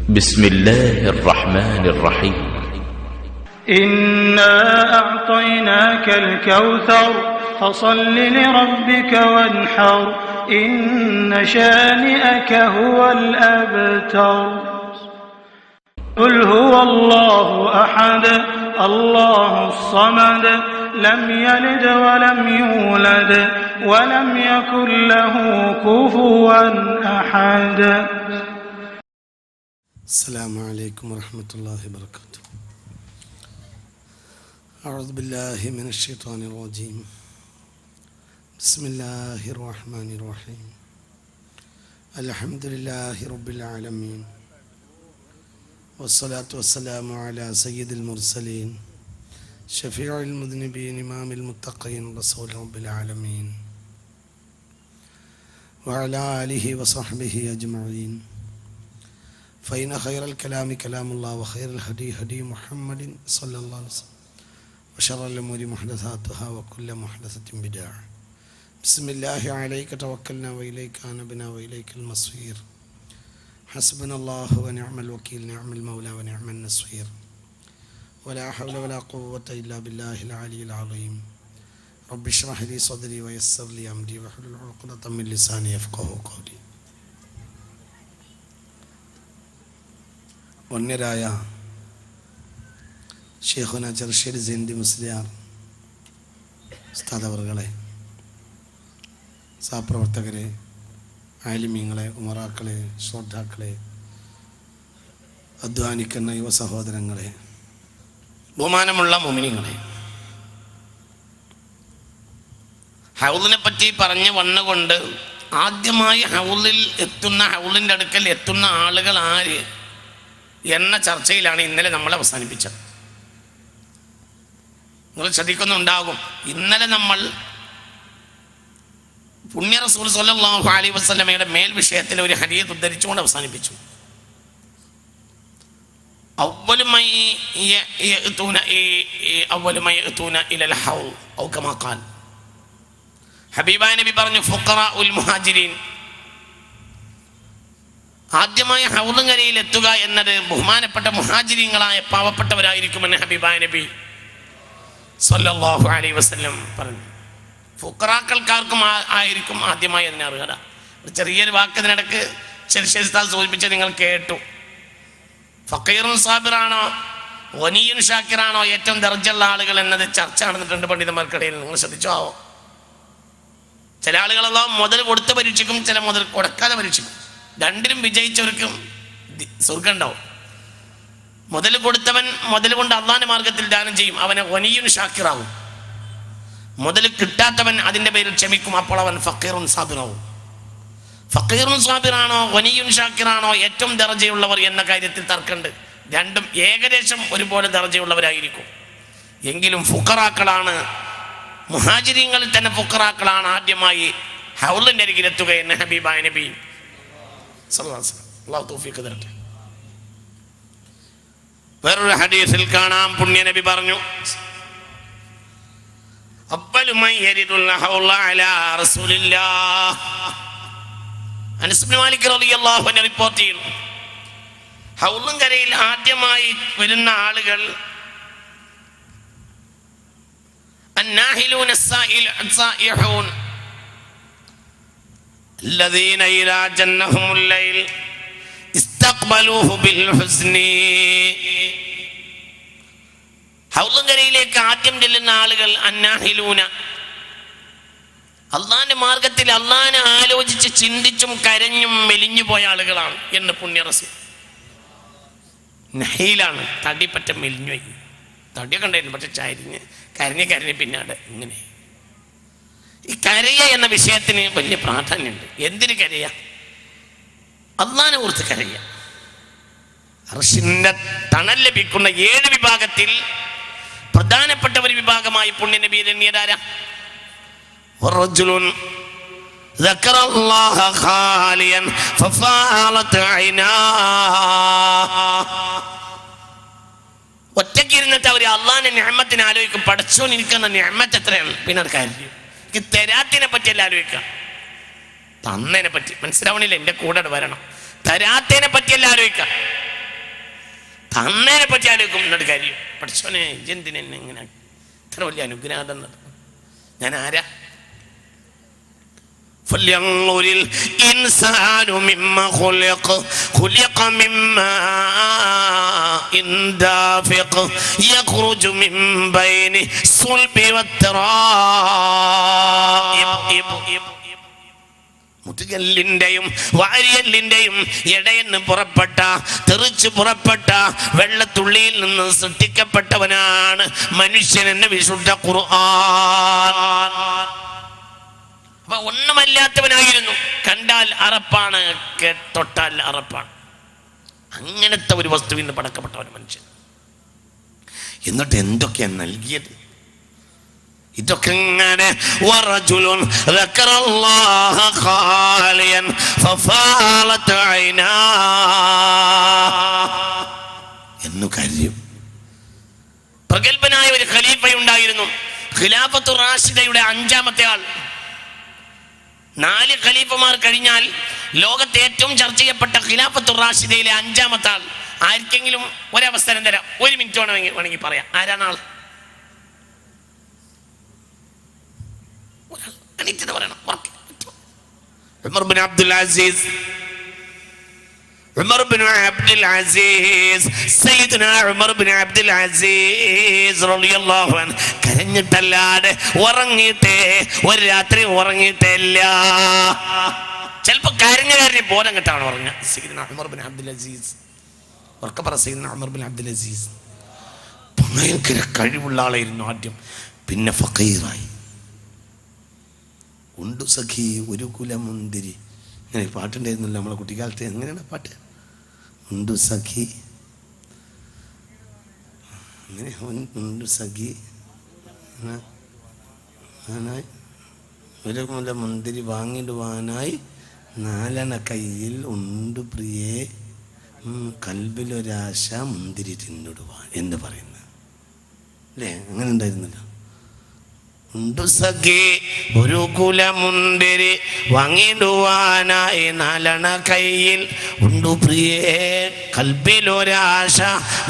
بسم الله الرحمن الرحيم إنا أعطيناك الكوثر فصل لربك وانحر إن شانئك هو الأبتر قل هو الله أحد الله الصمد لم يلد ولم يولد ولم يكن له كفوا أحد. السلام عليكم ورحمة الله وبركاته. أعوذ بالله من الشيطان الرجيم. بسم الله الرحمن الرحيم. الحمد لله رب العالمين والصلاة والسلام على سيد المرسلين شفيع المذنبين إمام المتقين رسول رب العالمين وعلى آله وصحبه أجمعين. فإن خير الكلام كلام الله وخير الهدي هدي محمد صلى الله عليه وسلم وشر الأمور محدثاتها وكل محدثة بدعة. بسم الله عليك توكلنا وإليك أنبنا وإليك المصير. حسبنا الله ونعم الوكيل نعم المولى ونعم النصير ولا حول ولا قوة إلا بالله العلي العظيم. رب اشرح لي صدري ويسر لي أمري واحلل عقدة من لساني يفقهوا قولي. ഒന്നരായ ഷെയ്ഖുന ചെറുശ്ശേരി സെന്തി മുസ്ലിയാർ ഉസ്താദവറുകളെ, സഹപ്രവർത്തകരെ, ആലിമീങ്ങളെ, ഉമറാക്കളെ, ശ്രോതാക്കളെ, അധ്വാനിക്കുന്ന യുവ സഹോദരങ്ങളെ, ബഹുമാനമുള്ള മുഅ്മിനീങ്ങളെ, ഹൗലിനെ പറ്റി പറഞ്ഞു വന്നുകൊണ്ട് ആദ്യമായി ഹൗലിൻ്റെ അടുക്കൽ എത്തുന്ന ആളുകൾ ആര് എന്ന ചർച്ചയിലാണ് ഇന്നലെ നമ്മൾ അവസാനിപ്പിച്ചത്. നിങ്ങൾ ശ്രദ്ധിക്കുന്നുണ്ടാകും, ഇന്നലെ നമ്മൾ പുണ്യ റസൂൽ സ്വല്ലല്ലാഹു അലൈഹി വസല്ലമയുടെ മേൽ വിഷയത്തിൽ ഒരു ഹദീസ് ഉദ്ധരിച്ചുകൊണ്ട് അവസാനിപ്പിച്ചു. അവ്വലു മൻ യഅ്തൂന ഇലൽ ഹൗൽ ഔ കമാ ഖാൽ. ഹബീബായ നബി പറഞ്ഞു, ഫുഖറാഉൽ മുഹാജിരീൻ, ആദ്യമായി ഹൗലുങ്കരയിൽ എത്തുക എന്നത് ബഹുമാനപ്പെട്ട മുഹാജിരീങ്ങളായ പാവപ്പെട്ടവരായിരിക്കുമെന്ന് ഹബീബായ നബി സ്വല്ലല്ലാഹു അലൈഹി വസല്ലം പറഞ്ഞു. ഫുഖറാക്കൾക്കാർക്കും ആയിരിക്കും ആദ്യമായി അതിനെ അർഹത. ഒരു ചെറിയൊരു വാക്കിനിടക്ക് ചെറുശ്ശേരി ഉസ്താദ് സൂചിപ്പിച്ച് നിങ്ങൾ കേട്ടു. ഫഖീറുൻ സാബിറാണോ ഗനിയുൻ ഷാക്കിറാണോ ഏറ്റവും ദർജയുള്ള ആളുകൾ എന്നത് ചർച്ച നടന്നിട്ടുണ്ട് പണ്ഡിതന്മാർക്കിടയിൽ. നിങ്ങൾ ശ്രദ്ധിച്ചോ ആവോ? ചില ആളുകളെല്ലാം മുതൽ കൊടുത്ത് പരീക്ഷിക്കും, ചില മുതൽ കൊടുക്കാതെ പരീക്ഷിക്കും. രണ്ടിലും വിജയിച്ചവർക്കും സ്വർഗം ഉണ്ടാവും. മുതൽ കൊടുത്തവൻ മുതൽ കൊണ്ട് അള്ളാന്റെ മാർഗത്തിൽ ദാനം ചെയ്യും, അവനെ ഗനിയുൻ ഷാക്കിറാവും. മുതൽ കിട്ടാത്തവൻ അതിൻ്റെ പേരിൽ ക്ഷമിക്കും, അപ്പോൾ അവൻ ഫഖീറുൻ സാബിറാവും. ഫഖീറുൻ സാബിറാണോ ഗനിയുൻ ഷാക്കിറാണോ ഏറ്റവും ദർജയുള്ളവർ എന്ന കാര്യത്തിൽ തർക്കമുണ്ട്. രണ്ടും ഏകദേശം ഒരുപോലെ ദർജയുള്ളവരായിരിക്കും. എങ്കിലും ഫുഖറാക്കളാണ്, മുഹാജിരീങ്ങളിൽ തന്നെ ഫുഖറാക്കളാണ് ആദ്യമായി ഹൗലിൻ്റെ അരികിലെത്തുക എന്ന് ഹബീബായ നബി സല്ലല്ലാഹു അലൈഹി വസല്ലം. അല്ലാഹു തൗഫീഖ് തരട്ടെ. വേറൊരു ഹദീസിൽ കാണാം, പുണ്യ നബി പറഞ്ഞു, അവ്വലു മൻ യരിദുൽ ഹൗല അലാ റസൂലില്ലാഹ്. അനസ് ഇബ്നു മാലിക് റളിയല്ലാഹു അൻഹു റിപ്പോർട്ട് ചെയ്യുന്നു, ഹൗലുങ്കരയിൽ ആദ്യമായി വരുന്ന ആളുകൾ അന്നാഹിലൂന സായിഹൂൻ الذين إذا جنهم الليل استقبلوه بالحزن. ഹൗലുങ്കരയിലേക്ക് ആദ്യം ചെല്ലുന്ന ആളുകൾ അന്നാഹിലൂന, അള്ളാന്റെ മാർഗത്തിൽ അള്ളാനെ ആലോചിച്ച് ചിന്തിച്ചും കരഞ്ഞും മെലിഞ്ഞു പോയ ആളുകളാണ് എന്ന് പുണ്യ റസൂൽ. നഹീലാണ്, തടിപ്പറ്റ മെലിഞ്ഞു പോയി. തടിയൊക്കെ ഉണ്ടായിരുന്നു, പക്ഷെ കരഞ്ഞ് പിന്നാട് ഇങ്ങനെ. ഈ കരയ എന്ന വിഷയത്തിന് വലിയ പ്രാധാന്യമുണ്ട്. എന്തിന് കരയ? അള്ളാനെ ഓർത്ത് കരയ. അർശിന്റെ തണൽ ലഭിക്കുന്ന 7 വിഭാഗത്തിൽ പ്രധാനപ്പെട്ട ഒരു വിഭാഗമായി പുണ്യ നബി എണ്ണിയതാരാ? റജുലുൻ ദക്കറല്ലാഹ ഖാലിയൻ ഫഫാലത് ഐനാ. ഒറ്റയ്ക്കിരുന്നിട്ട് അവർ അള്ളാന്റെ നിഅമത്തിനെ ആലോചിക്കും. പടച്ചോൻ ഇരിക്കുന്ന നിഅമത്ത് എത്രയാണ്, പിന്നെ അത് കാര്യം തരാത്തിനെ പറ്റിയല്ല ആലോചിക്കാം, തന്നതിനെ പറ്റി. മനസ്സിലാവണില്ല, എൻ്റെ കൂടെ വരണം. തരാത്തതിനെ പറ്റിയല്ല ആലോചിക്കാം, അന്നേനെ പറ്റി ആലോചിക്കും. എന്നിട്ട് കാര്യം പഠിച്ചോനെ എന്തിനെന്നെ ഇങ്ങനെ ഇത്ര വലിയ അനുഗ്രഹം തന്നത്, ഞാൻ ആരാ? فلينظر الإنسان مما خلق من ماء دافق يخرج من بين الصلب والترائب. മുതുകല്ലിന്റെയും വാരിയല്ലിന്റെയും ഇടയെന്ന് പുറപ്പെട്ട തെറിച്ചു പുറപ്പെട്ട വെള്ളത്തുള്ളിയിൽ നിന്ന് സൃഷ്ടിക്കപ്പെട്ടവനാണ് മനുഷ്യനെന്ന് വിശുദ്ധ ഖുർആൻ. അപ്പൊ ഒന്നുമല്ലാത്തവനായിരുന്നു. കണ്ടാൽ അറപ്പാണ്, തൊട്ടാൽ അറപ്പാണ്. അങ്ങനത്തെ ഒരു വസ്തുവിൽ നിന്ന് പടക്കപ്പെട്ടവൻ മനുഷ്യൻ. എന്നിട്ട് എന്തൊക്കെയാണ് നൽകിയത്? ഇതൊക്കെ ഇങ്ങനെ വറജുലുൻ ദക്കറല്ലാഹ ഖാലിയൻ ഫഫാലത ഐനാ എന്നു കരയും. പ്രഗൽഭനായ ഒരു ഖലീഫയുണ്ടായിരുന്നു, ഖിലാഫത്തു റാഷിദയുടെ 5-ാമത്തെ ആൾ. 4 ഖലീഫമാർ കഴിഞ്ഞാൽ ലോകത്തെ ഏറ്റവും ചർച്ച ചെയ്യപ്പെട്ട ഖിലാഫത്തു റാഷിദയിലെ 5-ാമത്തെ ആൾ. ആർക്കെങ്കിലും ഒരവസരം തരാം, 1 മിനിറ്റ് വേണമെങ്കിൽ പറയാം. ആരാണ് ആൾ? അനിത്യത പറയണം. Umar bin Abdul Aziz, Umar bin Abdul Aziz, സയ്യിദുനാ ഉമർ ബിൻ അബ്ദുൽ അസീസ് റളിയല്ലാഹു അൻഹു കരഞ്ഞിട്ടല്ലാതെ ഉറങ്ങിയിട്ടേ ഒരു രാത്രി ഉറങ്ങിയിട്ടില്ല. ചിലപ്പോ കരഞ്ഞു ബോധം കെട്ടാണ് ഉറങ്ങുക. സയ്യിദുനാ ഉമർ ബിൻ അബ്ദുൽ അസീസ്, ഉറക്കെ പറ, സയ്യിദുനാ ഉമർ ബിൻ അബ്ദുൽ അസീസ് ഭയങ്കര കഴിവുള്ള ആളായിരുന്നു ആദ്യം, പിന്നെ ഫഖീറായി. ഉണ്ടു സഖി ഒരു കുലമുന്തിരി, ഇങ്ങനെ പാട്ടുണ്ടായിരുന്നില്ല നമ്മളെ കുട്ടിക്കാലത്ത്. എങ്ങനെയാണ് പാട്ട്? ഉണ്ടു സഖി അങ്ങനെ ഉണ്ടു സഖി ഒരു കുല മുന്തിരി വാങ്ങിടുവാനായി 4 കയ്യിൽ ഉണ്ട് പ്രിയേ, കൽബിലൊരാശ മുന്തിരി തിന്നിടുവാൻ എന്ന് പറയുന്നത് അല്ലേ? അങ്ങനെ ഉണ്ടായിരുന്നല്ലോ. ഉണ്ടു സഖി ഒരു കുലമുന്തിരി വാങ്ങിടുവാനായി 4 കയ്യിൽ ഉണ്ടു പ്രിയേ, കൽബിലൊരാശ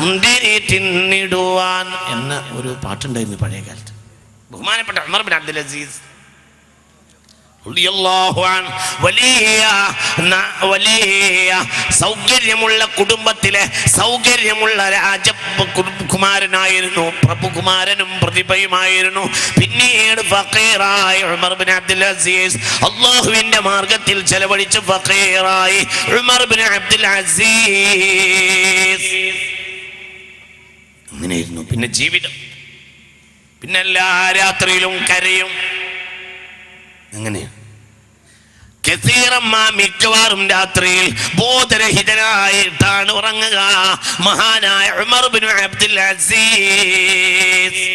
മുന്തിരി തിന്നിടുവാൻ എന്ന ഒരു പാട്ടുണ്ടായിരുന്നു പഴയ കാലത്ത്. ബഹുമാനപ്പെട്ട ഉമർ ബിൻ അബ്ദുൽ അസീസ് വലിയ സൗകര്യമുള്ള കുടുംബത്തിലെ സൗകര്യമുള്ള രാജകുമാരനായിരുന്നു, പ്രഭുകുമാരനും പ്രതിഭയുമായിരുന്നു. പിന്നീട് ഫഖീറായി ഉമർ ബിൻ അബ്ദുൽ അസീസ് അല്ലാഹുവിന്റെ മാർഗത്തിൽ ചെലവഴിച്ച് ഫഖീറായി ഉമർ ബിൻ അബ്ദുൽ അസീസ്. അങ്ങനെയായിരുന്നു പിന്നെ ജീവിതം. പിന്നെ എല്ലാ രാത്രിയിലും കരയും. എങ്ങനെയാ? മിക്കവാറും രാത്രിയിൽ ബോധരഹിതനായിട്ടാണ് ഉറങ്ങുക മഹാനായ ഉമർ ബിൻ അബ്ദുൽ അസീസ്.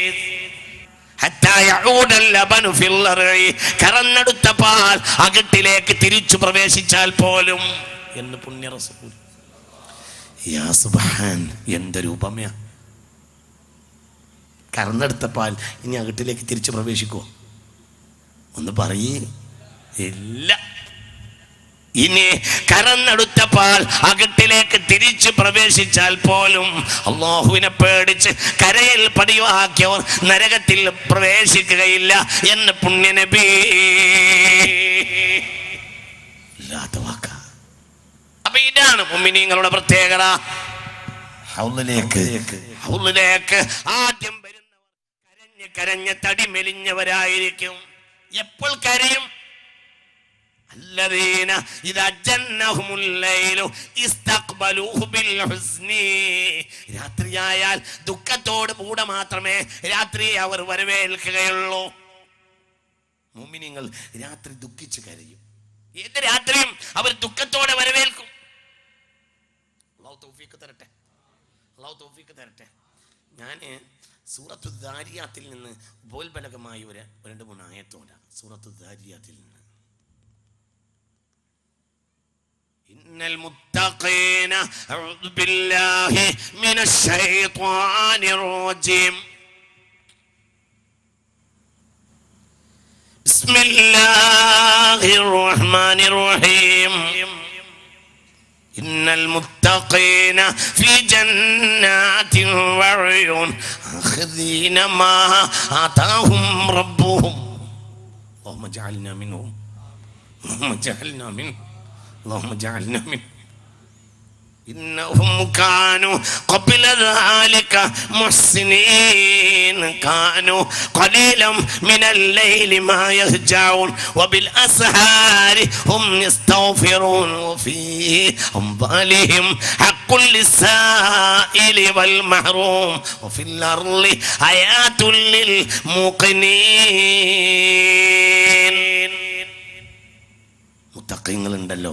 കറന്നെടുത്ത പാൽ അകട്ടിലേക്ക് തിരിച്ചു പ്രവേശിച്ചാൽ പോലും എന്ന് പുണ്യ റസൂൽ. യാ സുബ്ഹാൻ, എന്തൊരു ഉപമയാ! കറന്നെടുത്ത പാൽ ഇനി അകട്ടിലേക്ക് തിരിച്ചു പ്രവേശിക്കുമോ? ഒന്ന് പറയേ ഇല്ല. ഇനി കറന്നെടുത്ത പാൽ അകട്ടിലേക്ക് തിരിച്ചു പ്രവേശിച്ചാൽ പോലും അല്ലാഹുവിനെ പേടിച്ച് കരയിൽ പതിവാക്കിയവർ നരകത്തിൽ പ്രവേശിക്കുകയില്ല എന്ന് പുണ്യനബി. ഇല്ലാത്ത വാക്ക. അപ്പൊ ഇതാണ് മുഅ്മിനീങ്ങളുടെ പ്രത്യേകത. ഹൗലിലേക്ക് ആദ്യം വരുന്നവർ കരഞ്ഞ് തടി മെലിഞ്ഞവരായിരിക്കും. എപ്പോൾ കരയും? الذين إذا جنهم الليل استقبلوه بالحزن. രാത്രിയായാൽ ദുഃഖത്തോട് കൂടെ മാത്രമേ രാത്രിയെ അവർ വരവേൽക്കുകയുള്ളൂ. മുഅ്മിനീങ്ങൾ രാത്രി ദുഃഖിച്ച് കരയും. ഏത് രാത്രിയും അവർ ദുഃഖത്തോടെ വരവേൽക്കും. അല്ലാഹു തൗഫീഖ് തരട്ടെ, അല്ലാഹു തൗഫീഖ് തരട്ടെ. ഞാൻ സൂറത്തു ദാരിയാത്തിൽ നിന്ന് ഉപോത്ബലകമായി 2-3 ആയത്തോടെ സൂറത്തു ദാരിയാത്തിൽ നിന്ന്. ഇന്നൽ മുത്തഖീന അഊദു ബില്ലാഹി മിനശ് ശൈത്വാനിർ റജീം. ബിസ്മില്ലാഹിർ റഹ്മാനിർ റഹീം. ഇന്നൽ മുത്തഖീന ഫീ ജന്നാത്തിൻ വഉയൂൻ ആഖിദീന മാ ആതാഹും റബ്ബുഹും اللهم اجعلنا منهم اللهم اجعلنا منهم اللهم اجعلنا منهم إنهم كانوا قبل ذلك محسنين كانوا قليلا من الليل ما يهجعون وبالأسحار هم يستغفرون وفي أموالهم حق للسائل والمحروم وفي الأرض آيات للموقنين മുത്തഖീങ്ങൾ ഉണ്ടല്ലോ,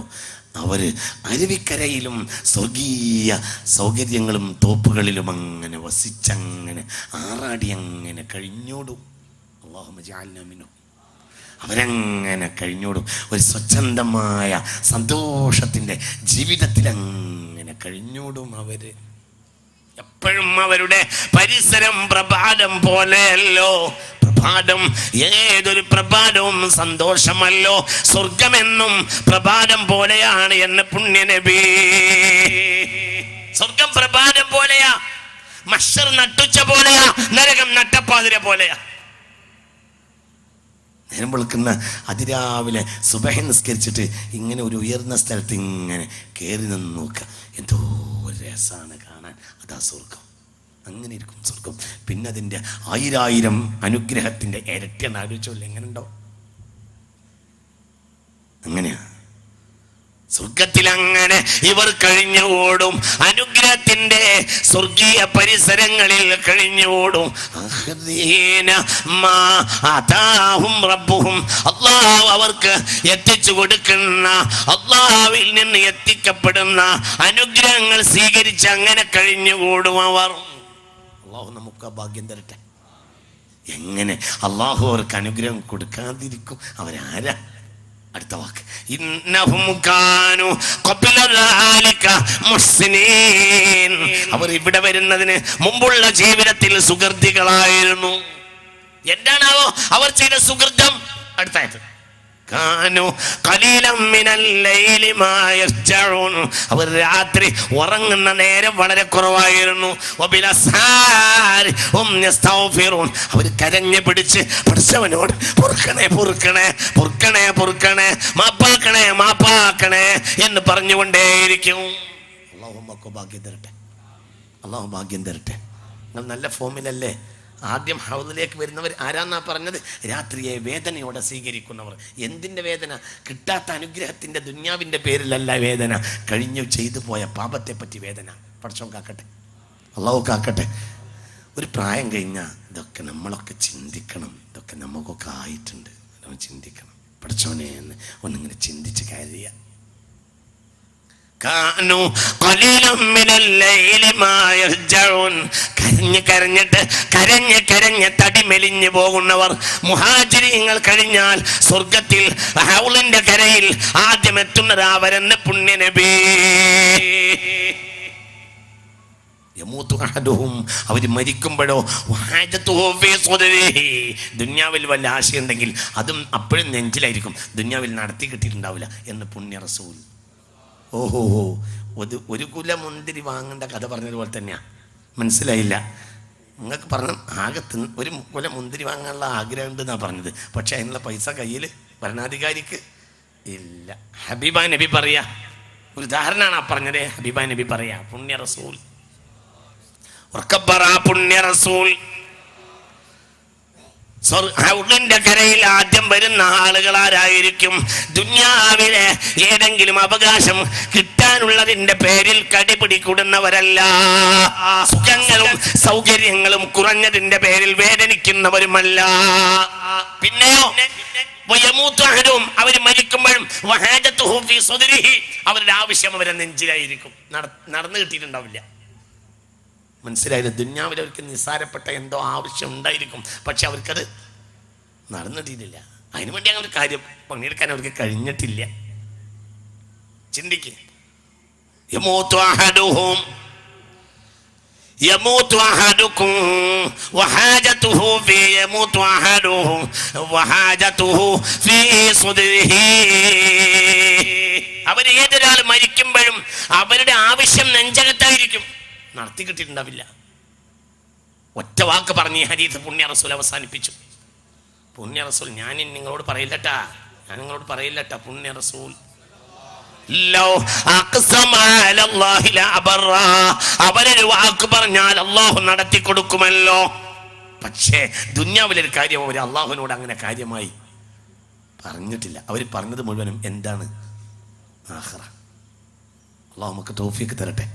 അവര് അരുവിക്കരയിലും സ്വർഗീയ സൗകര്യങ്ങളും തോപ്പുകളിലും അങ്ങനെ വസിച്ചങ്ങനെ ആറാടി അങ്ങനെ കഴിഞ്ഞോടും. അല്ലാഹുമ്മ ജഅൽനാ മിൻഹും. അവരങ്ങനെ കഴിഞ്ഞോടും. ഒരു സ്വച്ഛന്തമായ സന്തോഷത്തിൻ്റെ ജീവിതത്തിൽ അങ്ങനെ കഴിഞ്ഞോടും. അവര് എപ്പോഴും അവരുടെ പരിസരം പ്രഭാതം പോലെയല്ലോ. പ്രഭാതം ഏതൊരു പ്രഭാതവും സന്തോഷമല്ലോ. സ്വർഗമെന്നും പ്രഭാതം പോലെയാണ് എന്ന് പുണ്യനബി. സ്വർഗം പ്രഭാതം പോലെയാ, മഹ്ശർ നട്ടുച്ച പോലെയാ, നരകം നട്ടപ്പാതിര പോലെയാ. നേരം വെളുക്കുന്ന അതിരാവിലെ സുബഹി നിസ്കരിച്ചിട്ട് ഇങ്ങനെ ഒരു ഉയർന്ന സ്ഥലത്ത് ഇങ്ങനെ കയറി നിന്ന് നോക്കുക, എന്തോ രസാണ് കാണാൻ. അതാ സ്വർഗം. അങ്ങനെ ഇരിക്കും സ്വർഗം. പിന്നെ അതിൻ്റെ 1000 അനുഗ്രഹത്തിൻ്റെ ഇരട്ടിയാണ്. ആലോചിച്ചോല്ലേ എങ്ങനെ ഉണ്ടാവും? അങ്ങനെയാ സ്വർഗത്തിൽ. അങ്ങനെ ഇവർ കഴിഞ്ഞുകൂടും. അനുഗ്രഹത്തിന്റെ സ്വർഗീയ പരിസരങ്ങളിൽ കഴിഞ്ഞുകൂടും. അല്ലാഹു അവർക്ക് എത്തിച്ചു കൊടുക്കുന്ന, അല്ലാഹുവിൽ നിന്ന് എത്തിക്കപ്പെടുന്ന അനുഗ്രഹങ്ങൾ സ്വീകരിച്ച് അങ്ങനെ കഴിഞ്ഞുകൂടും അവർ. അല്ലാഹു നമുക്ക് ആ ഭാഗ്യം തരട്ടെ. എങ്ങനെ അല്ലാഹു അവർക്ക് അനുഗ്രഹം കൊടുക്കാതിരിക്കും? അവരാരാ? അടുത്ത വാക്ക്, ഇന്നഹും കാനൂ ഖബ്ല ദാലിക മുഹ്സിനീൻ. അവർ ഇവിടെ വരുന്നതിന് മുമ്പുള്ള ജീവിതത്തിൽ സുകൃതികളായിരുന്നു. എന്താണാവോ അവർ ചെയ്ത സുകൃതം? അടുത്തായത്, കാനൂ ഖലീലം മിനൽ ലൈലി മാ യഹ്ജഊൻ. അവർ രാത്രി ഉറങ്ങുന്ന നേരം വളരെ കുറവായിരുന്നു. വബിലസ്ഹാരി ഹും യസ്തഗ്ഫിറൂൻ. അവർ കരഞ്ഞു പിടിച്ച് പടച്ചവനോട് പൊറുക്കണേ പൊറുക്കണേ പൊറുക്കണേ പൊറുക്കണേ മാപ്പാക്കണേ മാപ്പാക്കണേ എന്ന് പറഞ്ഞുകൊണ്ടേയിരിക്കും. അല്ലാഹു നമുക്ക് ഭാഗ്യം തരട്ടെ. അല്ലാഹു ഭാഗ്യം തരട്ടെ. നിങ്ങൾ നല്ല ഫോമിലല്ലേ? ആദ്യം ഹൗദിലേക്ക് വരുന്നവർ ആരാന്നാ പറഞ്ഞത്? രാത്രിയെ വേദനയോടെ സ്വീകരിക്കുന്നവർ. എന്തിൻ്റെ വേദന? കിട്ടാത്ത അനുഗ്രഹത്തിൻ്റെ ദുന്യാവിൻ്റെ പേരിലല്ല വേദന, കഴിഞ്ഞു ചെയ്തു പോയ പാപത്തെ പറ്റി വേദന. പടച്ചോൻ കാക്കട്ടെ, അല്ലാഹു കാക്കട്ടെ. ഒരു പ്രായം കഴിഞ്ഞാൽ ഇതൊക്കെ നമ്മളൊക്കെ ചിന്തിക്കണം. ഇതൊക്കെ നമുക്കൊക്കെ ആയിട്ടുണ്ട്, നമ്മൾ ചിന്തിക്കണം. പടച്ചോനെ എന്ന് ഒന്നിങ്ങനെ ചിന്തിച്ച് കയറിയ. കാനൂ ഖലീലം മിനൽ ലൈലി മാ യഹ്ജഊൻ. കരഞ്ഞിട്ട് കരഞ്ഞ് തടി മെലിഞ്ഞു പോകുന്നവർ. മുഹാജിരീങ്ങൾ കഴിഞ്ഞാൽ സ്വർഗത്തിൽ ഹൗളിന്റെ കരയിൽ ആദ്യം എത്തുന്നത് അവരെന്ന് പുണ്യനബി. യമൂതു അഹദുഹും. അവർ മരിക്കുമ്പോഴോ ദുന്യാവിൽ വല്ല ആശയുണ്ടെങ്കിൽ അതും അപ്പോഴും നെഞ്ചിലായിരിക്കും, ദുന്യാവിൽ നടത്തി കിട്ടിയിട്ടുണ്ടാവില്ല എന്ന് പുണ്യ റസൂൽ. ഓഹോ, ഒരു കുല മുന്തിരി വാങ്ങേണ്ട കഥ പറഞ്ഞതുപോലെ തന്നെയാ. മനസ്സിലായില്ല? നിങ്ങൾക്ക് പറഞ്ഞ ആകെ ഒരു കുല മുന്തിരി വാങ്ങാനുള്ള ആഗ്രഹം ഉണ്ടെന്നാണ് പറഞ്ഞത്. പക്ഷെ അതിനുള്ള പൈസ കയ്യിൽ ഭരണാധികാരിക്ക് ഇല്ല. ഹബീബ നബി പറയാ, ഒരു ഉദാഹരണമാണ് ആ പറഞ്ഞത്. ഹബീബ നബി പറയാ, പുണ്യ റസൂൽ പുണ്യ റസൂൽ ഹൗളിന്റെ കരയിൽ ആദ്യം വരുന്ന ആളുകൾ ആരായിരിക്കും? ദുന്യാവിലെ ഏതെങ്കിലും അവകാശം കിട്ടാനുള്ളതിന്റെ പേരിൽ കടിപിടികൂടുന്നവരല്ല. സുഖങ്ങളും സൗകര്യങ്ങളും കുറഞ്ഞതിന്റെ പേരിൽ വേദനിക്കുന്നവരുമല്ല. പിന്നെയോ അവർ മരിക്കുമ്പോഴും അവരുടെ ആവശ്യം അവരെ നെഞ്ചിലായിരിക്കും, നടന്നു കിട്ടിയിട്ടുണ്ടാവില്ല. മനസ്സിലായില്ല? ദുന്യാവിൽ അവർക്ക് നിസ്സാരപ്പെട്ട എന്തോ ആവശ്യം ഉണ്ടായിരിക്കും, പക്ഷെ അവർക്കത് നടന്നിട്ടില്ല. അതിനുവേണ്ടി അങ്ങനെ കാര്യം പണിയെടുക്കാൻ അവർക്ക് കഴിഞ്ഞിട്ടില്ല. ചിന്തിക്ക്. يموت أحدكم وحاجته في يموت أحدهم وحاجته في صدره. ഏതൊരാൾ മരിക്കുമ്പോഴും അവരുടെ ആവശ്യം നെഞ്ചകത്തായിരിക്കും, നടത്തി കിട്ടിയിട്ടുണ്ടാവില്ല. ഒറ്റ വാക്ക് പറഞ്ഞ് ഈ ഹദീസ് പുണ്യ റസൂൽ അവസാനിപ്പിച്ചു. പുണ്യ റസൂൽ ഞാൻ നിങ്ങളോട് പറയില്ലട്ടാ പുണ്യ റസൂൽ അവരൊരു വാക്ക് പറഞ്ഞാൽ അള്ളാഹു നടത്തി കൊടുക്കുമല്ലോ. പക്ഷേ ദുന്യാവിലൊരു കാര്യം അവർ അള്ളാഹുവിനോട് അങ്ങനെ കാര്യമായി പറഞ്ഞിട്ടില്ല. അവർ പറഞ്ഞത് മുഴുവനും എന്താണ്? ആഖിറ. അള്ളാഹു നമുക്ക് തൗഫീഖ് തരട്ടെ.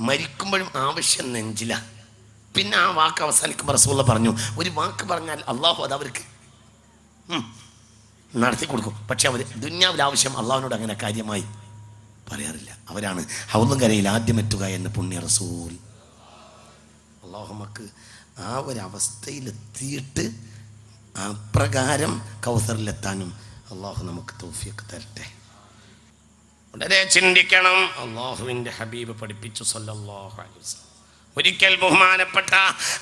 മരിക്കുമ്പോഴും ആവശ്യം നെഞ്ചില. പിന്നെ ആ വാക്ക് അവസാനിക്കുമ്പോൾ റസൂലുള്ള പറഞ്ഞു, ഒരു വാക്ക് പറഞ്ഞാൽ അള്ളാഹു അത് അവർക്ക് നടത്തി കൊടുക്കും. പക്ഷെ അവർ ദുന്യാവിലെ ആവശ്യം അള്ളാഹുവിനോട് അങ്ങനെ കാര്യമായി പറയാറില്ല. അവരാണ് ഹൗളും കരയിൽ ആദ്യം എത്തുക എന്ന് പുണ്യ റസൂൽ. അള്ളാഹു നമുക്ക് ആ ഒരവസ്ഥയിലെത്തിയിട്ട് അപ്രകാരം കൗസറിലെത്താനും അള്ളാഹു നമുക്ക് തൗഫീഖ് തരട്ടെ. വളരെ ചിന്തിക്കണം. അള്ളാഹുവിൻ്റെ ഹബീബ് പഠിപ്പിച്ചു സല്ലല്ലാഹു അലൈഹി വസല്ലം. ഒരിക്കൽ ബഹുമാനപ്പെട്ട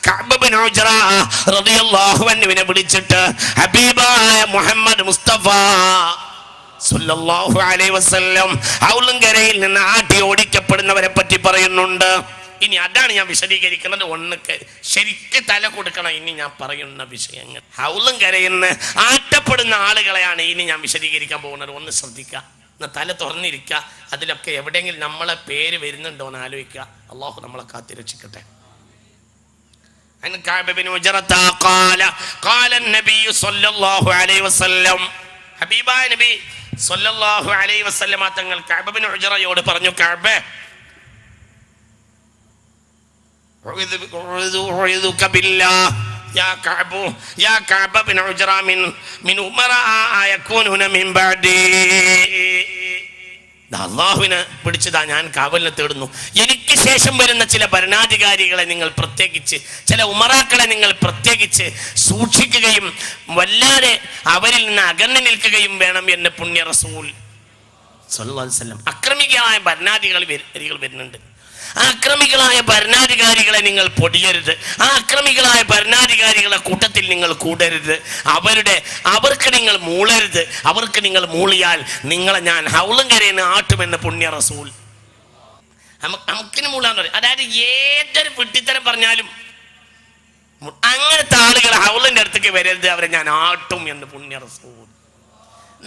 കഅബ് ബിൻ ഉജ്റ റളിയല്ലാഹു അൻഹുവിനെ വിളിച്ചിട്ട് ഹബീബായ മുഹമ്മദ് മുസ്തഫ സല്ലല്ലാഹു അലൈഹി വസല്ലം ഹൗലുങ്കരയിൽ നിന്ന് ആട്ടി ഓടിക്കപ്പെടുന്നവരെ പറ്റി പറയുന്നുണ്ട്. ഇനി അതാണ് ഞാൻ വിശദീകരിക്കുന്നത്. ശരിക്ക് തല കൊടുക്കണം. ഇനി ഞാൻ പറയുന്ന വിഷയങ്ങൾ ഹൗലുങ്കരയിൽ നിന്ന് ആട്ടപ്പെടുന്ന ആളുകളെയാണ് ഇനി ഞാൻ വിശദീകരിക്കാൻ പോകുന്നത്. ഒന്ന് ശ്രദ്ധിക്കുക, തല തുറന്നിരിക്കുക. അതിലൊക്കെ എവിടെയെങ്കിലും നമ്മളെ പേര് വരുന്നുണ്ടോ എന്ന് ആലോചിക്കുക. അള്ളാഹു നമ്മളെ കാത്തിരക്ഷിക്കട്ടെ. ഹബീബായ നബി സല്ലല്ലാഹു അലൈഹി വസല്ലമ തങ്ങൾ കഅബ് ബിൻ ഉജ്റയോട് പറഞ്ഞു, കഅബേ ഉഊദുക ബില്ലാഹ് യാ കഅബ് ബിൻ ഉജ്റ മിൻ ഉമറാ യകൂനുന മിൻ ബഅദി. അള്ളാഹുവിനെ പിടിച്ചതാ ഞാൻ കാവലിനെ തേടുന്നു. എനിക്ക് ശേഷം വരുന്ന ചില ഭരണാധികാരികളെ നിങ്ങൾ പ്രത്യേകിച്ച്, ചില ഉമറാക്കളെ നിങ്ങൾ പ്രത്യേകിച്ച് സൂക്ഷിക്കുകയും വല്ലാതെ അവരിൽ നിന്ന് അകന്നു നിൽക്കുകയും വേണം എന്ന് പുണ്യ റസൂൽ സല്ലല്ലാഹു അലൈഹി വസല്ലം. അക്രമികളായ ഭരണാധികാരികൾ വരുന്നുണ്ട്. ആ അക്രമികളായ ഭരണാധികാരികളെ നിങ്ങൾ പൊടിയരുത്. ആ അക്രമികളായ ഭരണാധികാരികളെ കൂട്ടത്തിൽ നിങ്ങൾ കൂടരുത്. അവർക്ക് നിങ്ങൾ മൂളരുത്. അവർക്ക് നിങ്ങൾ മൂളിയാൽ നിങ്ങളെ ഞാൻ ഹൗലുങ്കരയിൽ ആട്ടുമെന്ന് പുണ്യ റസൂൽ. നമുക്കിന് മൂളാന്ന് പറയും. അതായത് ഏതൊരു വിട്ടിത്തരം പറഞ്ഞാലും അങ്ങനത്തെ ആളുകൾ ഹൗലിന്റെ അടുത്തേക്ക് വരരുത്, അവരെ ഞാൻ ആട്ടും എന്ന് പുണ്യ റസൂൽ.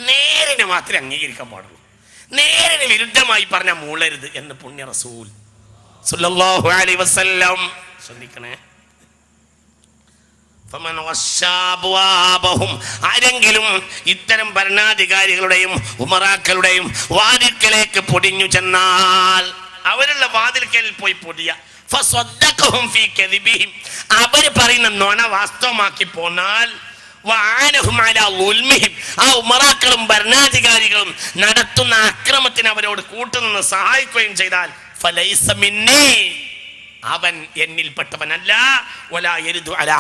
നേരിനെ മാത്രമേ അംഗീകരിക്കാൻ പാടുള്ളൂ. നേരിന് വിരുദ്ധമായി പറഞ്ഞാൽ മൂളരുത് എന്ന് പുണ്യ റസൂൽ സല്ലല്ലാഹു അലൈഹി വസല്ലം. ശ്രദ്ധിക്കണേ. ആരെങ്കിലും ഇത്തരം ഭരണാധികാരികളുടെയും ഉമറാക്കളുടെയും വാതിൽക്കലേക്ക് പൊടിഞ്ഞു ചെന്നാൽ, അവരുള്ള വാതിൽക്കൽ പോയി പൊടിയ, അവര് പറയുന്ന നുണ വാസ്തവമാക്കി പോന്നാൽ, ആ ഉമറാക്കളും ഭരണാധികാരികളും നടത്തുന്ന അക്രമത്തിന് അവരോട് കൂട്ടുനിന്ന് സഹായിക്കുകയും ചെയ്താൽ, അവൻ എന്നിൽപ്പെട്ടവനല്ല,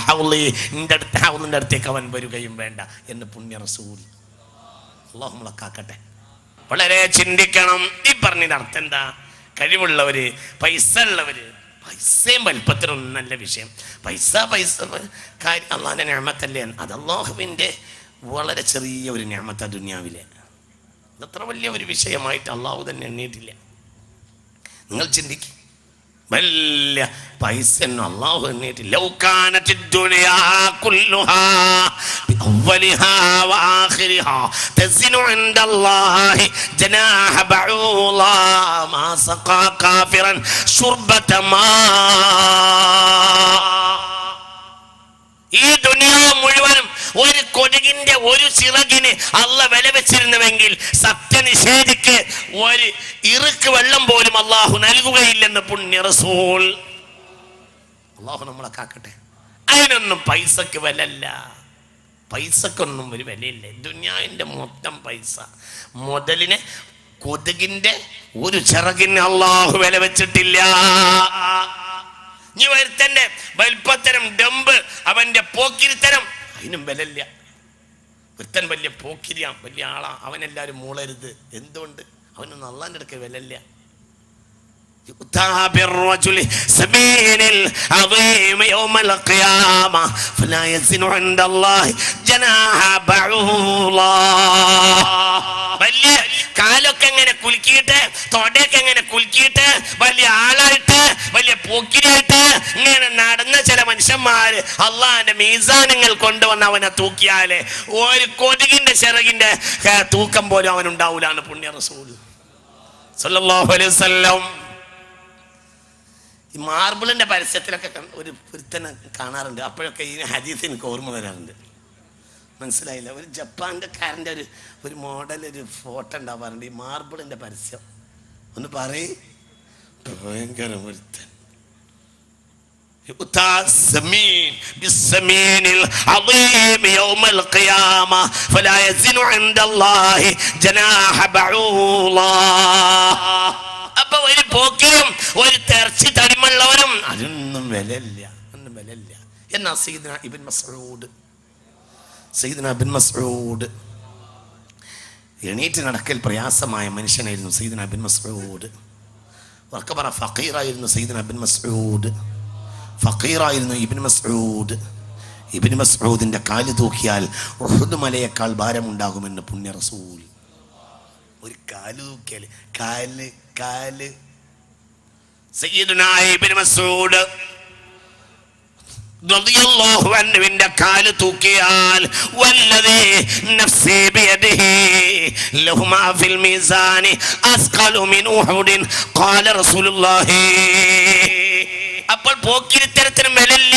ഹൗലിന്റെ അടുത്തേക്ക് അവൻ വരികയും വേണ്ട എന്ന് പുണ്യ റസൂൽ. അല്ലാഹു നമ്മളെ കാക്കട്ടെ. വളരെ ചിന്തിക്കണം. ഈ പറഞ്ഞതിന്റെ അർത്ഥം എന്താ? കഴിവുള്ളവര്, പൈസ ഉള്ളവര്, പൈസയും വലിപ്പത്തിനൊന്നും നല്ല വിഷയം. പൈസ കാര്യം അള്ളാഹിന്റെ നിഅമത്തല്ലേ. അത് അള്ളാഹുവിന്റെ വളരെ ചെറിയ ഒരു നിഅമത്താ ദുനിയാവിലെ. അതത്ര വലിയ ഒരു വിഷയമായിട്ട് അള്ളാഹു തന്നെ എണ്ണിയിട്ടില്ല. നിങ്ങൾ ചിന്തിക്കും, വലിയ പൈസ ഒന്നും അള്ളാഹു എണ്ണിയിട്ടില്ല. ഈ ദുനിയാവ് മുഴുവനും ഒരു കൊതുകിന്റെ ഒരു ചിറകിന് അള്ള വില വെച്ചിരുന്നുവെങ്കിൽ സത്യനിഷേധിക്ക് ഒരു ഇറുക്ക് വെള്ളം പോലും അള്ളാഹു നൽകുകയില്ലെന്ന് പുണ്യ റസൂൽ. അള്ളാഹു നമ്മളെ കാക്കട്ടെ. അതിനൊന്നും പൈസക്ക് വിലല്ല. പൈസക്കൊന്നും ഒരു വിലയില്ല. ദുനിയാവിന്റെ മൊത്തം പൈസ മുതലിന് കൊതുകിന്റെ ഒരു ചിറകിന് അള്ളാഹു വില വെച്ചിട്ടില്ല. ഇനി ഒരുത്തന്റെ വലിപ്പത്തരം, ഡമ്പ്, അവന്റെ പോക്കിരിത്തരം, അതിനും വിലയില്ല. ഒരുത്തൻ വലിയ പോക്കിരിയാം, വലിയ ആളാ, അവനെല്ലാവരും മൂളരുത്. എന്തുകൊണ്ട്? അവനൊന്നും അള്ളാന്റെ അടുക്ക വിലയില്ല. വലിയ കാലൊക്കെ എങ്ങനെ കുലുക്കിയിട്ട്, തൊടയൊക്കെ എങ്ങനെ കുലുക്കിയിട്ട്, വലിയ ആളായിട്ട്, വലിയ പോക്കിനായിട്ട് ഇങ്ങനെ നടന്ന ചില മനുഷ്യന്മാര് അള്ളാന്റെ മീസാനങ്ങൾ കൊണ്ടുവന്ന് അവനെ തൂക്കിയാല് ഒരു കൊതുകിന്റെ ചിറകിന്റെ തൂക്കം പോലും അവനുണ്ടാവൂലാണ് പുണ്യ റസൂൽ സല്ലല്ലാഹു അലൈഹി വസല്ലം. ഈ മാർബിളിന്റെ പരസ്യത്തിലൊക്കെ ഒരു ഒരുത്തനെ കാണാറുണ്ട്. അപ്പോഴൊക്കെ ഈ ഹദീസ് എനിക്ക് ഓർമ്മ വരാറുണ്ട്. മനസ്സിലായില്ല? ഒരു ജപ്പാന്റെ കാരൻ്റെ ഒരു മോഡൽ ഒരു ഫോട്ടോ ഉണ്ടാവാറുണ്ട് ഈ മാർബിളിന്റെ പരസ്യം. ഒന്ന് പറയ്. ഭയങ്കര ഒരുത്തൻ അപ്പൊ ഒരു പോക്കിലും ഒരു തെർച്ചി തടിമുള്ളവരും അതൊന്നും വിലയില്ല, ഒന്നും വിലയില്ല. എന്നാ സയ്യിദ്ന ഇബ്ൻ മസ്ഊദ് എണീറ്റ് നടക്കൽ പ്രയാസമായ മനുഷ്യനായിരുന്നു സയ്യിദ്ന ഇബ്ൻ മസ്ഊദ്. ഉറക്കെ പറ, ഫഖീറായിരുന്നു സയ്യിദ്ന ഇബ്ൻ മസ്ഊദ്. ഫഖീറായിരുന്നു ഇബ്ൻ മസ്ഊദ്. ഇബ്ൻ മസ്ഊദിന്റെ കാല് തൂക്കിയാൽ ഉഹുദ് മലയേക്കാൾ ഭാരമുണ്ടാകുമെന്ന് പുണ്യ റസൂൽ. ഒരു കാല് തൂക്കിയാൽ കാല് സയ്യിദുന ഇബ്ൻ മസ്ഊദ് റളിയല്ലാഹു അൻഹുവിന്റെ കാല് തൂക്കിയാൽ വല്ലദീ നഫ്സി ബിയദിഹി ലഹുമാ ഫിൽ മീസാനി അസ്ഖലു മിൻ ഉഹുദിൻ ഖാല റസൂലുള്ളാഹി. അപ്പോൾ പോക്കിരിത്തരത്തിനും വിലയില്ല.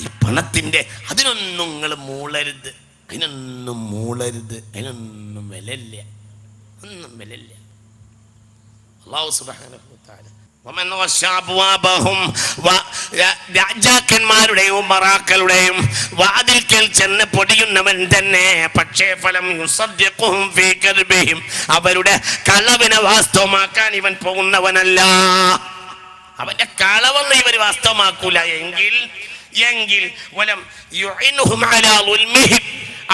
ഈ പണത്തിന്റെ അതിനൊന്നും നിങ്ങൾ മൂളരുത്, അതിനൊന്നും വിലയില്ല, ഒന്നും വിലയില്ല. അല്ലാഹു സുബ്ഹാനഹു വ തആല രാജാക്കന്മാരുടെയും മറാക്കളുടെയും വാതിൽക്കൽ ചെന്ന് പൊടിയുന്നവൻ തന്നെ, പക്ഷേ ഫലം അവരുടെ കളവിനെ വാസ്തവമാക്കാൻ ഇവൻ പോകുന്നവനല്ല. അവന്റെ കളവൊന്നും ഇവർ വാസ്തവമാക്കൂല എങ്കിൽ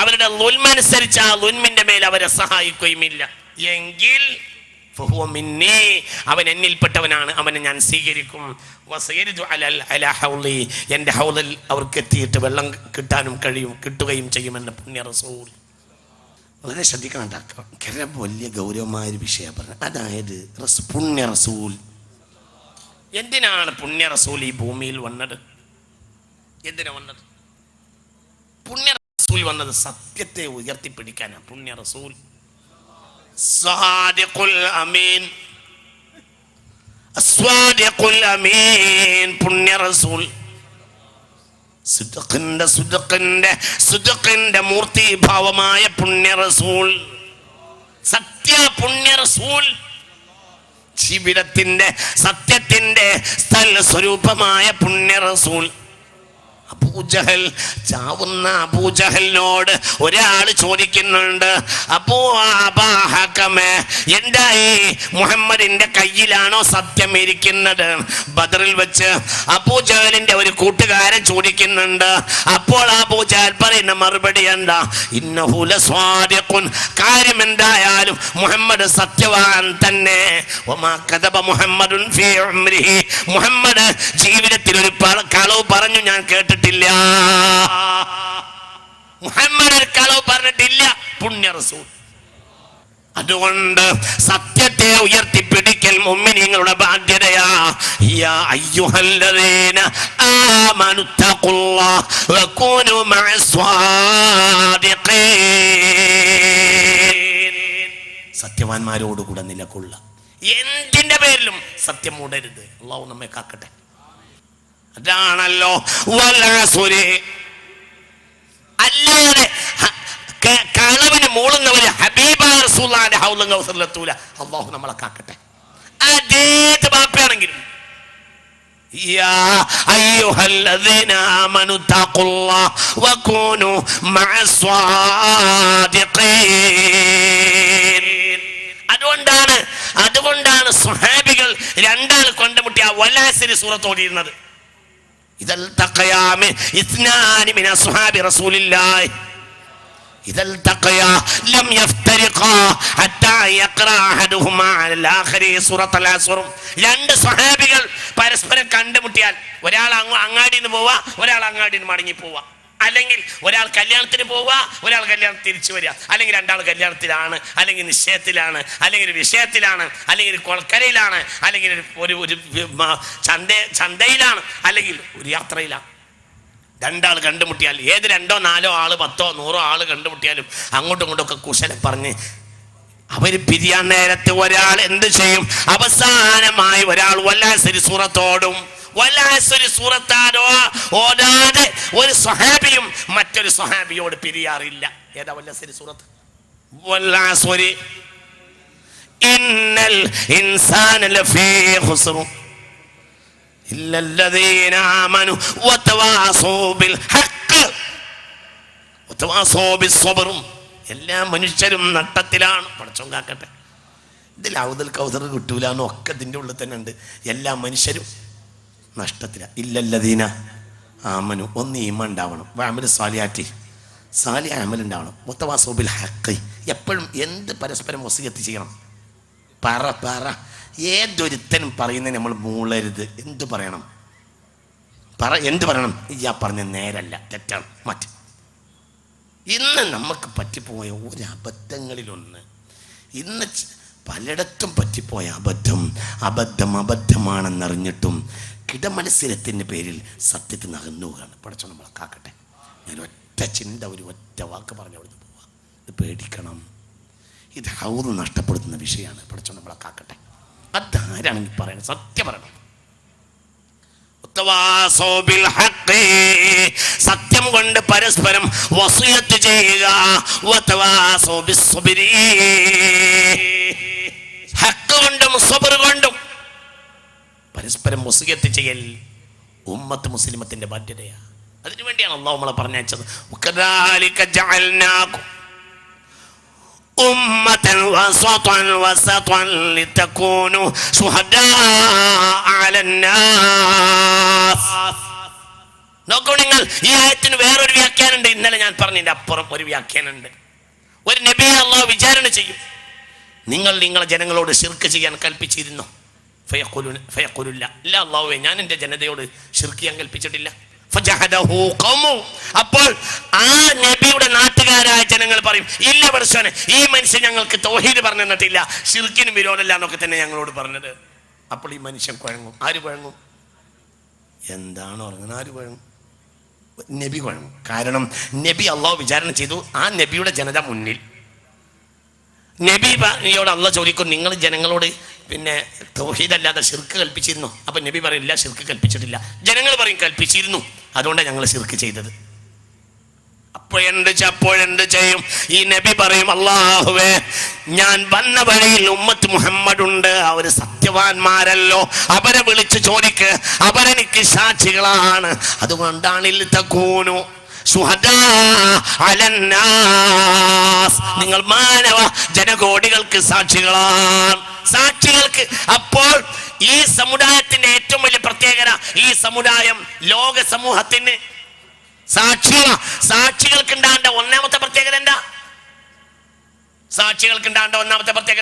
അവരുടെ ലുൽമനുസരിച്ച് ആ ലുൽമിന്റെ മേൽ അവരെ സഹായിക്കുകയുമില്ല എങ്കിൽ അവൻ എന്നിൽപ്പെട്ടവനാണ്, അവനെ ഞാൻ സ്വീകരിക്കും. എന്റെ ഹൗലിൽ അവർക്ക് എത്തിയിട്ട് വെള്ളം കിട്ടുകയും ചെയ്യുമെന്ന് പുണ്യ റസൂൽ. വളരെ ശ്രദ്ധിക്കണം. വലിയ ഗൗരവമായ ഒരു വിഷയം പറഞ്ഞു. അതായത് പുണ്യ റസൂൽ എന്തിനാണ് പുണ്യ റസൂൽ ഈ ഭൂമിയിൽ വന്നത്? എന്തിനാ വന്നത്? പുണ്യ റസൂൽ വന്നത് സത്യത്തെ ഉയർത്തിപ്പിടിക്കാനാണ്. പുണ്യ റസൂൽ സാദിഖുൽ അമീൻ, അസ്വാദിഖുൽ അമീൻ പുണ്യ റസൂൽ. സുദഖിന്റെ മൂർത്തിഭാവമായ പുണ്യ റസൂൽ, സത്യ പുണ്യ റസൂൽ, ജീവിതത്തിന്റെ സത്യത്തിന്റെ സ്ഥല സ്വരൂപമായ പുണ്യ റസൂൽ. അബൂജഹൽ, ചാവുന്ന അബൂജഹലിനോട് ഒരാൾ ചോദിക്കുന്നുണ്ട്, എന്തായി മുഹമ്മദിന്റെ കയ്യിലാണോ സത്യം ഇരിക്കുന്നത്? ബദറിൽ വെച്ച് അബൂജഹലിന്റെ ഒരു കൂട്ടുകാരൻ ചോദിക്കുന്നുണ്ട്. അപ്പോൾ അബൂജഹൽ പറയുന്ന മറുപടി എന്താ? ഇന്നഹു ലസ്വാദിഖുൻ, കാര്യം എന്തായാലും മുഹമ്മദ് സത്യവാൻ തന്നെ. വമാ കദബ മുഹമ്മദുൻ ഫീ ഉംരിഹി, മുഹമ്മദ് ജീവിതത്തിൽ ഒരു കളവ് പറഞ്ഞു ഞാൻ കേട്ടിട്ടില്ല. മുഹമ്മദ് കളവ് പറഞ്ഞിട്ടില്ല പുണ്യ റസൂൽ. അതുകൊണ്ട് സത്യത്തെ ഉയർത്തിപ്പിടിക്കൽ മുഅ്മിനീങ്ങളുടെ ബാധ്യതയാ. യാ അയ്യുഹല്ലദീന ആമനു തഖുല്ലാഹ വകൂനു മഅസ്വാദിഖീൻ. സത്യവാന്മാരോടുകൂടെ നിലകൊള്ള. എന്തിന്റെ പേരിലും സത്യം മൂടരുത്. അല്ലാഹു നമ്മെ കാക്കട്ടെ. അതാണല്ലോ അല്ലാതെ കളവിന് മൂളുന്നവര് ഹബീബായ റസൂലുള്ളാഹിന്റെ ഹൗളും കൗസറിലെത്തൂല. അല്ലാഹു നമ്മളെ കാക്കട്ടെ. അതേത് ബാപ്പയാണെങ്കിലും യാ അയ്യുഹല്ലദീന ആമനു തഖുല്ലാഹ വകൂനു മഅസ്വാദിഖീൻ. അതുകൊണ്ടാണ് സ്വഹാബികൾ രണ്ടാൾ കൊണ്ടുമുട്ടിയ വലാസിരി സൂറത്ത് ഓതിയിരുന്നത്. ഇദൽ തഖയാമി ഇസ്നാനി മിന അസ്ഹാബി റസൂലില്ലാഹി ഇദൽ തഖയാ ലം യഫ്തരിഖാ ഹത്താ യഖറാ അഹദുഹുമാ അലൽ ആഖിരി സൂറത്തുൽ അസ്ർ. രണ്ട് സ്വഹാബികൾ പരസ്പരം കണ്ടുമുട്ടിയാൽ ഒരാൾ അങ്ങാടിയിൽ നിന്ന് പോവാ, ഒരാൾ അങ്ങാടിയിൽ നിന്ന് മടങ്ങി പോവാ. അല്ലെങ്കിൽ ഒരാൾ കല്യാണത്തിന് പോവുക, ഒരാൾ കല്യാണം തിരിച്ചു വരിക, അല്ലെങ്കിൽ രണ്ടാൾ കല്യാണത്തിലാണ്, അല്ലെങ്കിൽ നിശ്ചയത്തിലാണ്, അല്ലെങ്കിൽ ഒരു വിഷയത്തിലാണ്, അല്ലെങ്കിൽ ഒരു കൊൾക്കരയിലാണ്, അല്ലെങ്കിൽ ഒരു ചന്തയിലാണ്, അല്ലെങ്കിൽ ഒരു യാത്രയിലാണ്. രണ്ടാൾ കണ്ടുമുട്ടിയാൽ, ഏത് 2 4 ആള് 10 100 ആള് കണ്ടുമുട്ടിയാലും അങ്ങോട്ടും ഇങ്ങോട്ടൊക്കെ കുശലം പറഞ്ഞ് അവര് പിരിയാൻ നേരത്ത് ഒരാൾ എന്ത് ചെയ്യും? അവസാനമായി ഒരാൾ വല്ലാസരി സൂറത്തോടും വല്ലാസരി സൂറത്താരോ ഓടാതെ ഒരു സ്വഹാബിയും മറ്റൊരു സ്വഹാബിയോട് പിരിയാറില്ല. ഏതാ വല്ലാസരി സൂറത്ത്? വല്ലാസരി ഇന്നൽ ഇൻസാന ലഫീ ഖുസ്ർ ഇല്ലല്ലദീന ആമനു വതവാസൂ ബിൽ ഹഖ് വതവാസൂ ബിസ്സബ്ർ. എല്ലാ മനുഷ്യരും നട്ടത്തിലാണ്. പടച്ചോൻ കാക്കട്ടെ. ഇതിൽ ഔദൽ കൗസർ കിട്ടൂല എന്നൊക്കെ ഇതിൻ്റെ ഉള്ളിൽ തന്നെ ഉണ്ട്. എല്ലാ മനുഷ്യരും നഷ്ടത്തിലാണ്. ഇല്ലല്ലദീന ആമനു, ഒന്ന് ഈമാൻ ഉണ്ടാവണം, വഅമലു സാലിഹാത്തി, സാലിഹ അമൽ ഉണ്ടാവണം, വതവാസൂ ബിൽ ഹഖ്. എപ്പോഴും എന്ത് പരസ്പരം വസിയത്ത് ചെയ്യണം. പറ ഏതൊരുത്തനും പറയുന്നത് നമ്മൾ മൂളരുത്. എന്ത് പറയണം? എന്ത് പറയണം? ഇയ്യാ പറഞ്ഞ നേരല്ല, തെറ്റാണ്, മാറ്റി. ഇന്ന് നമുക്ക് പറ്റിപ്പോയ ഒരു അബദ്ധങ്ങളിലൊന്ന്, ഇന്ന് പലയിടത്തും പറ്റിപ്പോയ അബദ്ധമാണെന്നറിഞ്ഞിട്ടും കിടമത്സരത്തിൻ്റെ പേരിൽ സത്യത്തിൽ നകന്നുകയാണ്. പഠിച്ചോ നമ്മളെ കാക്കട്ടെ. ഞാൻ ഒറ്റ ചിന്ത, ഒറ്റ വാക്ക് പറഞ്ഞ് അവിടുന്ന് പോവാ. ഇത് പേടിക്കണം. ഇത് ഹൗദ് നഷ്ടപ്പെടുത്തുന്ന വിഷയമാണ്. പഠിച്ചോ നമ്മളെ കാക്കട്ടെ. അതാരാണെങ്കിൽ പറയണം, സത്യം പറയണം. സത്യം കൊണ്ട് പരസ്പരം വസിയത്ത് ചെയ്യുക. ഹക്ക് കൊണ്ടും സബ്ർ കൊണ്ടും പരസ്പരം വസിയത്ത് ചെയ്യൽ ഉമ്മത്ത് മുസ്ലിമത്തിന്റെ ബാധ്യതയാണ്. അതിനുവേണ്ടിയാണ് അല്ലാഹു നമ്മളെ പറഞ്ഞയച്ചത്. ഉമ്മതൻ വസതൻ ലിതകൂനു ശുഹദാ അലന്നാസ്. നോക്കൂ നിങ്ങൾ, ഈ ആയത്തിന് വേറൊരു വ്യാഖ്യാനമുണ്ട്. ഇന്നലെ ഞാൻ പറഞ്ഞതിന്റെ അപ്പുറം ഒരു വ്യാഖ്യാനമുണ്ട്. ഒരു നബിയെ അല്ലാഹു വിചാരണ ചെയ്യും. നിങ്ങളെ ജനങ്ങളോട് ശിർക്ക് ചെയ്യാൻ കൽപ്പിച്ചിരുന്നോ? ഫയഖൂലുല്ല, ഇല്ല അല്ലാഹുവേ, ഞാൻ എൻ്റെ ജനതയോട് ശിർക്ക് ചെയ്യാൻ കൽപ്പിച്ചിട്ടില്ല. അപ്പോൾ ആ നബിയുടെ നാട്ടുകാരായ ജനങ്ങൾ പറയും, ഇല്ല പടച്ചോനെ, ഈ മനുഷ്യൻ ഞങ്ങൾക്ക് തൗഹീദ് പറഞ്ഞു തന്നിട്ടില്ല, ശിർക്കിന് വിരോധമില്ല എന്നൊക്കെ തന്നെ ഞങ്ങളോട് പറഞ്ഞത്. അപ്പോൾ ഈ മനുഷ്യൻ കുഴങ്ങും. ആര് കുഴങ്ങും? എന്താണ് പറയുന്നത്? ആര് കുഴങ്ങും? നബി കുഴങ്ങും. കാരണം നബി അള്ളാഹു വിചാരണ ചെയ്തു. ആ നബിയുടെ ജനത മുന്നിൽ നബിയോട് അള്ളാഹ് ചോദിക്കും, നിങ്ങൾ ജനങ്ങളോട് തൗഹീദ് അല്ലാതെ ശിർക്ക് കൽപ്പിച്ചിരുന്നു? അപ്പൊ നബി പറയില്ല, ശിർക്ക് കൽപ്പിച്ചിട്ടില്ല. ജനങ്ങൾ പറയും കൽപ്പിച്ചിരുന്നു, അതുകൊണ്ടാണ് ഞങ്ങൾ ശിർക്ക് ചെയ്തത്. അപ്പോഴെന്ത് ചെയ്യും? ഈ നബി പറയും, അല്ലാഹുവേ, ഞാൻ വന്ന വഴിയിൽ ഉമ്മത്ത് മുഹമ്മദ് ഉണ്ട്, അവര് സത്യവാന്മാരല്ലോ, അവരെ വിളിച്ച് ചോദിക്ക്, അവരെനിക്ക് സാക്ഷികളാണ്. അതുകൊണ്ടാണ് തകൂനു ശുഹദാ അലന്നാസ്, നിങ്ങൾ മാനവ ജനകോടികൾക്ക് സാക്ഷികളാണ്. സാക്ഷികൾക്ക്. അപ്പോൾ ഈ സമുദായത്തിന്റെ ഏറ്റവും വലിയ പ്രത്യേകത, ഈ സമുദായം ലോക സമൂഹത്തിന് സാക്ഷികൾക്ക് ഉണ്ടാകേണ്ട ഒന്നാമത്തെ പ്രത്യേകത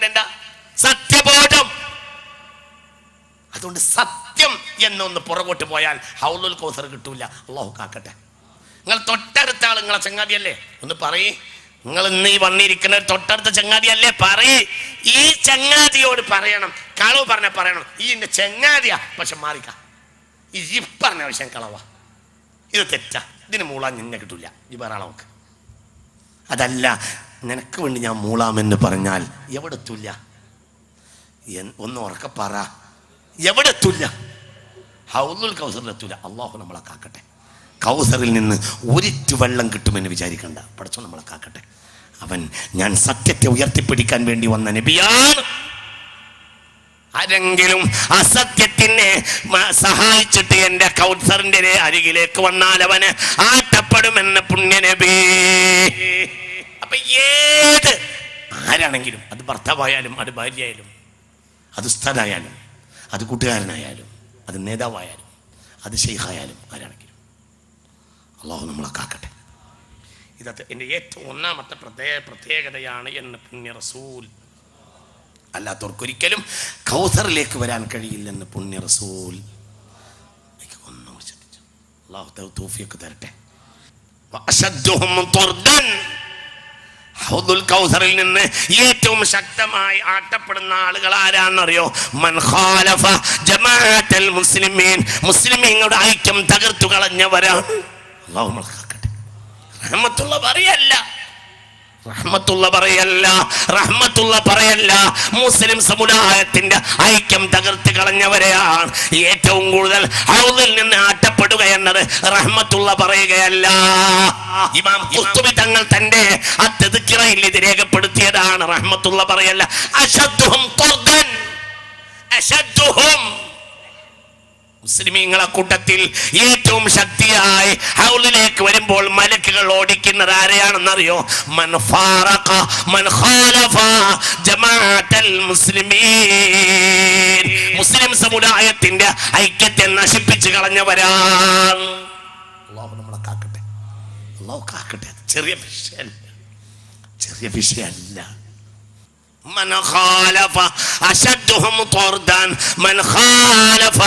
എന്താ? സത്യബോധം. അതുകൊണ്ട് സത്യം എന്നൊന്ന് പുറകോട്ട് പോയാൽ ഹൗലുൽ കൗസർ കിട്ടൂല. അല്ലാഹു കാക്കട്ടെ. നിങ്ങൾ തൊട്ടടുത്ത ആൾ നിങ്ങളെ ചങ്ങാതിയല്ലേ? ഒന്ന് പറയേ. നിങ്ങൾ ഇന്ന് ഈ വന്നിരിക്കുന്ന തൊട്ടടുത്ത ചങ്ങാതിയല്ലേ? പറയേ. ഈ ചങ്ങാതിയോട് പറയണം, കളവ് പറയണം, ഈ എന്റെ ചങ്ങാതിയാ, പക്ഷെ മാറിക്ക, ഈ പറഞ്ഞ വിഷയം കളവാ, ഇത് തെറ്റാ, ഇതിന് മൂളാൻ നിന്നെ കിട്ടൂല, ഈ വേറെ ആളെ. അതല്ല, നിനക്ക് വേണ്ടി ഞാൻ മൂളാമെന്ന് പറഞ്ഞാൽ എവിടെ എത്തൂല്ല? ഒന്ന് ഉറക്കെ പറ, എവിടെ എത്തൂല്ല? ഹൗലുൽ കൗസറിലെത്തൂല. അല്ലാഹു നമ്മളെ കാക്കട്ടെ. കൗസറിൽ നിന്ന് ഒരിറ്റു വെള്ളം കിട്ടുമെന്ന് വിചാരിക്കണ്ട. പടച്ചോ നമ്മളെ കാക്കട്ടെ. അവൻ ഞാൻ സത്യത്തെ ഉയർത്തിപ്പിടിക്കാൻ വേണ്ടി വന്ന നബിയാണ്. ആരെങ്കിലും അസത്യത്തിനെ സഹായിച്ചിട്ട് എൻ്റെ കൗസറിന്റെ അരികിലേക്ക് വന്നാൽ അവന് ആട്ടപ്പെടുമെന്ന് പുണ്യ നബി. അപ്പൊ ആരാണെങ്കിലും, അത് ഭർത്താവായാലും, അത് ഭാര്യയായാലും, അത് ഉസ്താദായാലും, അത് കൂട്ടുകാരനായാലും, അത് നേതാവായാലും, അത് ശൈഖായാലും, ആരാണെങ്കിലും അല്ലാഹു നമ്മളെ കാക്കട്ടെ. ഇതൊക്കെ എൻ്റെ ഏറ്റവും ഒന്നാമത്തെ പ്രത്യേകതയാണ് എന്ന് പുണ്യ റസൂൽ. അല്ലാത്തവർക്കൊരിക്കലും കൗസറിലേക്ക് വരാൻ കഴിയില്ലെന്ന് പുണ്യ റസൂൽ. ഒന്നും ചിന്തിച്ചു. അല്ലാഹു തൗഫീഖ് തരട്ടെ. വഅശദ്ദുഹും തുർദൻ. ഹൗദുൽ കൗസറിൽ നിന്ന് ഏറ്റവും ശക്തമായി ആട്ടപ്പെടുന്ന ആളുകൾ ആരാണെന്നറിയോ? മൻ ഖാലഫ ജമാഅത്തുൽ മുസ്ലിമീൻ, മുസ്ലിമീങ്ങളുടെ ഐക്യം തകർത്തു കളഞ്ഞവരാണ്. അല്ലാഹു മൽക്കാക്കട്ടെ. റഹ്മത്തുള്ള പറയല്ല, റഹ്മത്തുള്ള പറയല്ല, റഹ്മത്തുള്ള പറയല്ല, മുസ്ലിം സമുദായത്തിന്റെ ഐക്യം തകർത്ത് കളഞ്ഞവരെയാണ് ഏറ്റവും കൂടുതൽ ഹൗദിൽ നിന്ന് ആട്ടപ്പെടുക എന്നത് റഹ്മത്തുള്ള പറയുകയല്ല. ഇമാം ഖുർത്തുബി തങ്ങൾ തന്റെ അത്തദ്കിറയിൽ ഇത് രേഖപ്പെടുത്തിയതാണ്. റഹ്മത്തുള്ള പറയല്ല. അശദ്ദുഹും തുർദൻ, അശദ്ദുഹും, മുസ്ലിമീങ്ങളെ കൂട്ടത്തിൽ ഏറ്റവും ശക്തിയായി ഹൗലിലേക്ക് വരുമ്പോൾ മലക്കുകൾ ഓടിക്കുന്നത് ആരെയാണെന്നറിയോ? മൻ ഫാറഖ മൻ ഖാലഫ ജമാഅത്തുൽ മുസ്ലിമീൻ, മുസ്ലിം സമുദായത്തിന്റെ ഐക്യത്തെ നശിപ്പിച്ചു കളഞ്ഞവരാണ്. അല്ലാഹു നമ്മളെ കാക്കട്ടെ, അല്ലാഹു കാക്കട്ടെ. ചെറിയ വിഷയമല്ല, ചെറിയ വിഷയമല്ല. من خالف أشدهم طردا من خالف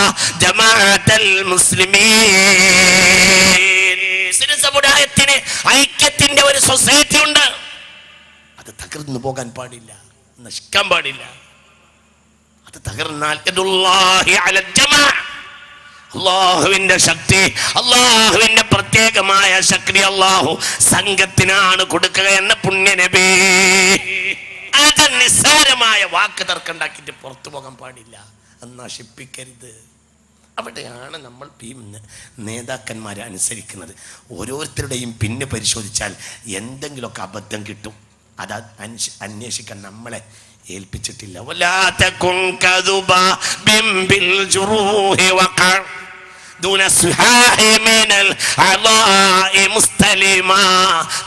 جماعة المسلمين. സമുദായത്തിന് ഐക്യത്തിന്റെ ഒരു സൊസൈറ്റി ഉണ്ട്, അത് തകർന്നു പോകാൻ പാടില്ല, നശിക്കാൻ പാടില്ല. അത് തകർന്നാൽ അള്ളാഹുവിന്റെ ശക്തി, അള്ളാഹുവിന്റെ പ്രത്യേകമായ ശക്തി അള്ളാഹു സംഘത്തിനാണ് കൊടുക്കുക എന്ന പുണ്യ നബി. അത് നിസ്സാരമായ വാക്ക് തർക്കമുണ്ടാക്കിയിട്ട് പുറത്തു പോകാൻ പാടില്ല, അത് നശിപ്പിക്കരുത്. അവിടെയാണ് നമ്മൾ നേതാക്കന്മാരെ അനുസരിക്കുന്നത്. ഓരോരുത്തരുടെയും പിന്നെ പരിശോധിച്ചാൽ എന്തെങ്കിലുമൊക്കെ അബദ്ധം കിട്ടും, അത് അന്വേഷിക്കാൻ നമ്മളെ ഏൽപ്പിച്ചിട്ടില്ല.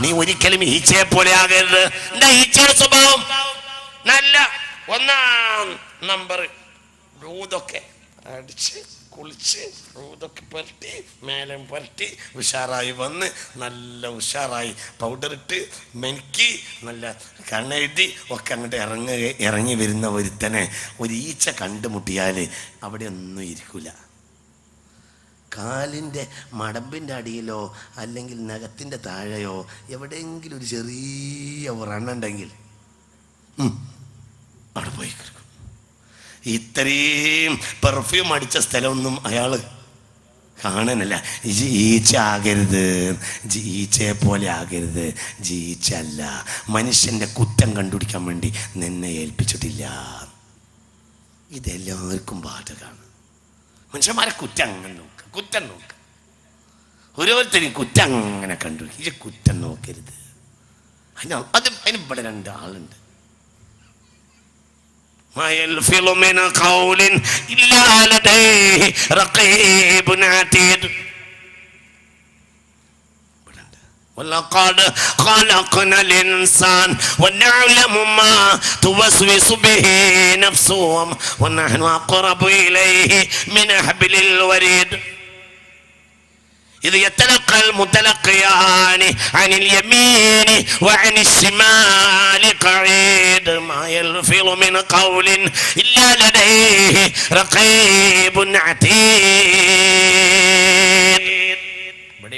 നീ ഒരിക്കലും ഈച്ചയെ പോലെ ആകരുത്. എന്താ ഈച്ചയുടെ സ്വഭാവം? നല്ല ഒന്നാം നമ്പർ റൂതൊക്കെ അടിച്ച് കുളിച്ച് റൂതൊക്കെ പുരട്ടി മേലെ പുരട്ടി ഉഷാറായി വന്ന് നല്ല ഉഷാറായി പൗഡർ ഇട്ട് മെനിക്ക് നല്ല കണ്ണെഴുതി ഒക്കെ അങ്ങോട്ട് ഇറങ്ങി വരുന്ന ഒരുത്തനെ ഒരു ഈച്ച കണ്ടുമുട്ടിയാൽ അവിടെ ഒന്നും ഇരിക്കില്ല. കാലിൻ്റെ മടമ്പിൻ്റെ അടിയിലോ അല്ലെങ്കിൽ നഖത്തിൻ്റെ താഴെയോ എവിടെയെങ്കിലും ഒരു ചെറിയ വ്രണുണ്ടെങ്കിൽ അവിടെ പോയി കിടക്കും. ഇത്രയും പെർഫ്യൂം അടിച്ച സ്ഥലമൊന്നും അയാൾ കാണാനല്ല. ഈച്ച ആകരുത്, ഈച്ചയെ പോലെ ആകരുത്. ഈച്ച അല്ല, മനുഷ്യൻ്റെ കുറ്റം കണ്ടുപിടിക്കാൻ വേണ്ടി നിന്നെ ഏൽപ്പിച്ചിട്ടില്ല. ഇതെല്ലാവർക്കും ബാധകമാണ്. മനുഷ്യന്മാരെ കുറ്റം അങ്ങനെ നോക്കുക, കുറ്റം നോക്കുക. ഓരോരുത്തരും കുറ്റം അങ്ങനെ കണ്ടുപിടിക്കും. ഈ കുറ്റം നോക്കരുത്. അതിന് ഇവിടെ രണ്ടാളുണ്ട്. ما يلفظ من قول إلا لديه رقيب عتيد. ولقد خلقنا الإنسان ونعلم ما توسوس به نفسه ونحن أقرب إليه من حبل الوريد إذ يتلقى المتلقيان عن اليمين وعن الشمال قعيد ما يلفظ من قول إلا لديه رقيب عتيد.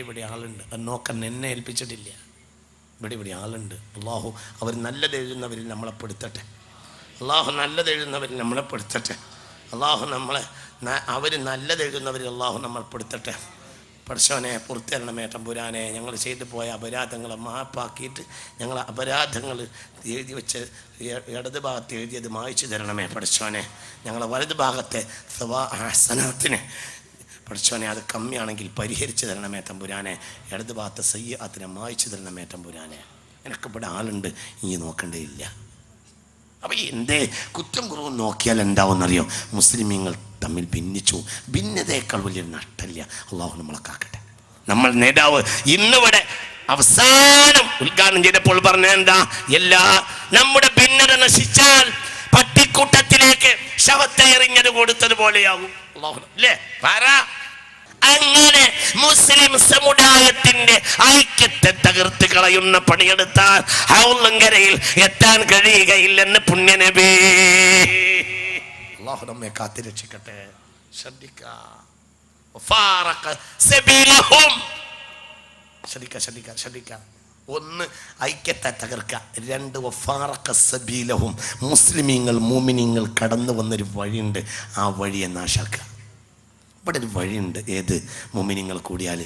ഇവിടെ ആളുണ്ട്, നോക്കാൻ എന്നെ ഏൽപ്പിച്ചിട്ടില്ല. ഇവിടെ ആളുണ്ട്. അള്ളാഹു അവർ നല്ലത് എഴുതുന്നവരിൽ നമ്മളെ പെടുത്തട്ടെ. അള്ളാഹു നല്ലത് എഴുതുന്നവരിൽ നമ്മളെ പെടുത്തട്ടെ. അള്ളാഹു നമ്മളെ അവർ നല്ലത് എഴുതുന്നവരിൽ അള്ളാഹു നമ്മൾ പെടുത്തട്ടെ. പടച്ചോനെ പുറത്തിരണമേ തമ്പുരാനെ. ഞങ്ങൾ ചെയ്തു പോയ അപരാധങ്ങളെ മാപ്പാക്കിയിട്ട് ഞങ്ങൾ അപരാധങ്ങൾ എഴുതി വെച്ച് ഇടത് ഭാഗത്ത് എഴുതിയത് മായ്ച്ചു തരണമേ പടച്ചോനെ. ഞങ്ങളെ വലത് ഭാഗത്തെ ഹസനാത്തിന് പടച്ചോനെ അത് കമ്മിയാണെങ്കിൽ പരിഹരിച്ചു തരണമേ തമ്പുരാനെ. ഇടത് ഭാഗത്തെ സയ്യാത്തിനെ മായ്ച്ചു തരണമേ തമ്പുരാനെ. എനിക്ക് ഇവിടെ ആളുണ്ട്, ഇനി നോക്കേണ്ടതില്ല. അപ്പം എന്തേ കുറ്റം കുറവും നോക്കിയാൽ എന്താവുമെന്നറിയോ? മുസ്ലിമീങ്ങൾ തമ്മിൽ ഭിന്നിച്ചു. ഭിന്നതയേക്കാൾ വലിയൊരു നഷ്ടമില്ല. അള്ളാഹു നമ്മളെ കാക്കട്ടെ. നമ്മൾ നേതാവ് ഇന്നിവിടെ അവസാനം ഉദ്ഘാടനം ചെയ്തപ്പോൾ പറഞ്ഞ എന്താ? നമ്മുടെ ഭിന്നത നശിച്ചാൽ പട്ടിക്കൂട്ടത്തിലേക്ക് ശവത്തെ എറിഞ്ഞത് കൊടുത്തതുപോലെയാകും. അള്ളാഹു അല്ലേ പറ. അങ്ങനെ മുസ്ലിം സമുദായത്തിന്റെ ഐക്യത്തെ തകർത്ത് കളയുന്ന പണിയെടുത്താൽ ഹൗലങ്കരയിൽ എത്താൻ കഴിയുകയില്ലെന്ന് പുണ്യ നബി. അല്ലാഹു നമ്മെ കാത്തുരക്ഷിക്കട്ടെ. ശ്രദ്ധിക്കുക. ശ്രദ്ധിക്കുക. ഒന്ന്, ഐക്യത്തെ തകർക്കുക. രണ്ട്, വഫാറഖസബീലഹും, മുസ്ലിമീങ്ങൾ മുഅ്മിനീങ്ങൾ കടന്നു വന്നൊരു വഴിയുണ്ട്, ആ വഴിയെ നാശാക്കുക. ഇവിടെ ഒരു വഴിയുണ്ട്, ഏത്? മുഅ്മിനീങ്ങൾ കൂടിയാൽ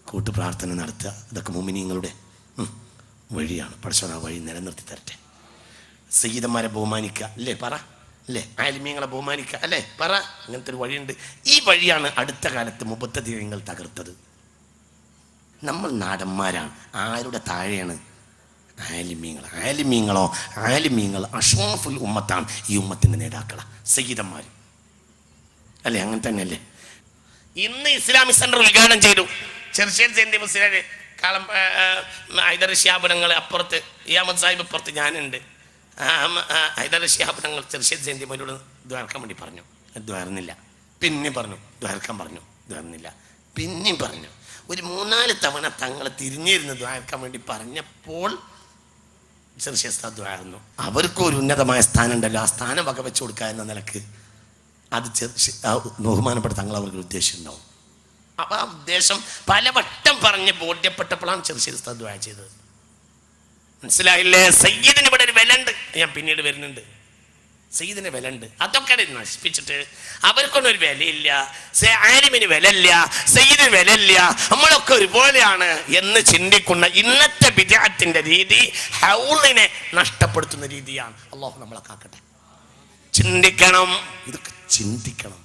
കൂട്ടു പ്രാർത്ഥന നടത്തുക. ഇതൊക്കെ മുഅ്മിനീങ്ങളുടെ വഴിയാണ്. പടച്ചോൻ ആ വഴി നിലനിർത്തി തരട്ടെ. സയ്യിദന്മാരെ ബഹുമാനിക്കുക, അല്ലേ? പറ. അല്ലേ? ആലിമീങ്ങളെ ബഹുമാനിക്കുക, അല്ലേ? പറ. അങ്ങനത്തെ ഒരു വഴിയുണ്ട്. ഈ വഴിയാണ് അടുത്ത കാലത്ത് മുബത്തദീങ്ങൾ തകർത്തത്. നമ്മൾ നാടന്മാരാണ്. ആരുടെ താഴെയാണ്? ആലിമീങ്ങൾ അഷ്റഫുൽ ഉമ്മത്താണ്. ഈ ഉമ്മത്തിൻ്റെ നേതാക്കളാണ് സയ്യിദന്മാർ, അല്ലേ? അങ്ങനെ തന്നെയല്ലേ? ഇന്ന് ഇസ്ലാമിക് സെന്റർ ഉദ്ഘാടനം ചെയ്തു. ചെറുശ്ശേരി ജയന്തി മുസ്ലിം കാലം ഹൈദർ ശിഹാബുനങ്ങൾ അപ്പുറത്ത്, ഇയാമത് സാഹിബ് അപ്പുറത്ത്, ഞാനുണ്ട്. ഹൈദർ ശിഹാബുനങ്ങൾ ചെറുശ്ശേരി ജയന്തി മോനോട് ദ്വാരക്കാൻ വേണ്ടി പറഞ്ഞു. ദ്വാരുന്നില്ല. പിന്നെയും പറഞ്ഞു ദ്വാരക്കാൻ പറഞ്ഞു. ദ്വാരുന്നില്ല. പിന്നെയും പറഞ്ഞു. ഒരു 3-4 തവണ തങ്ങൾ തിരിഞ്ഞിരുന്ന് ദ്വാരക്കാൻ വേണ്ടി പറഞ്ഞപ്പോൾ ചെറുശ്ശേരി ദ്വാരുന്നു. അവർക്കും ഒരു ഉന്നതമായ സ്ഥാനം ഉണ്ടല്ലോ, ആ സ്ഥാനം വകവെച്ചു കൊടുക്കുക എന്ന നിലക്ക് അത് ബഹുമാനപ്പെട്ട തങ്ങൾ അവർക്ക് ഉദ്ദേശിച്ചിട്ടുണ്ടാവും. അപ്പം ആ ഉദ്ദേശം പലവട്ടം പറഞ്ഞ് ബോധ്യപ്പെട്ടപ്പോഴാണ് ചെറുശ്ശേരി ദ്വാ ചെയ്തത്. മനസ്സിലായില്ലേ? സയ്യിദിന് ഇവിടെ ഒരു വില ഉണ്ട്. ഞാൻ പിന്നീട് വരുന്നുണ്ട്. സയ്യിദിന് വില ഉണ്ട്. അതൊക്കെ നശിപ്പിച്ചിട്ട് അവർക്കൊന്നും ഒരു വിലയില്ല, ആലിമിന് വിലയില്ല, സയ്യിദിന് വിലയില്ല, നമ്മളൊക്കെ ഒരുപോലെയാണ് എന്ന് ചിന്തിക്കുന്ന ഇന്നത്തെ ബിദ്അത്തിന്റെ രീതി ഹൗളിനെ നഷ്ടപ്പെടുത്തുന്ന രീതിയാണ്. അല്ലാഹു നമ്മളെ കാക്കട്ടെ. ചിന്തിക്കണം, ഇതൊക്കെ ചിന്തിക്കണം.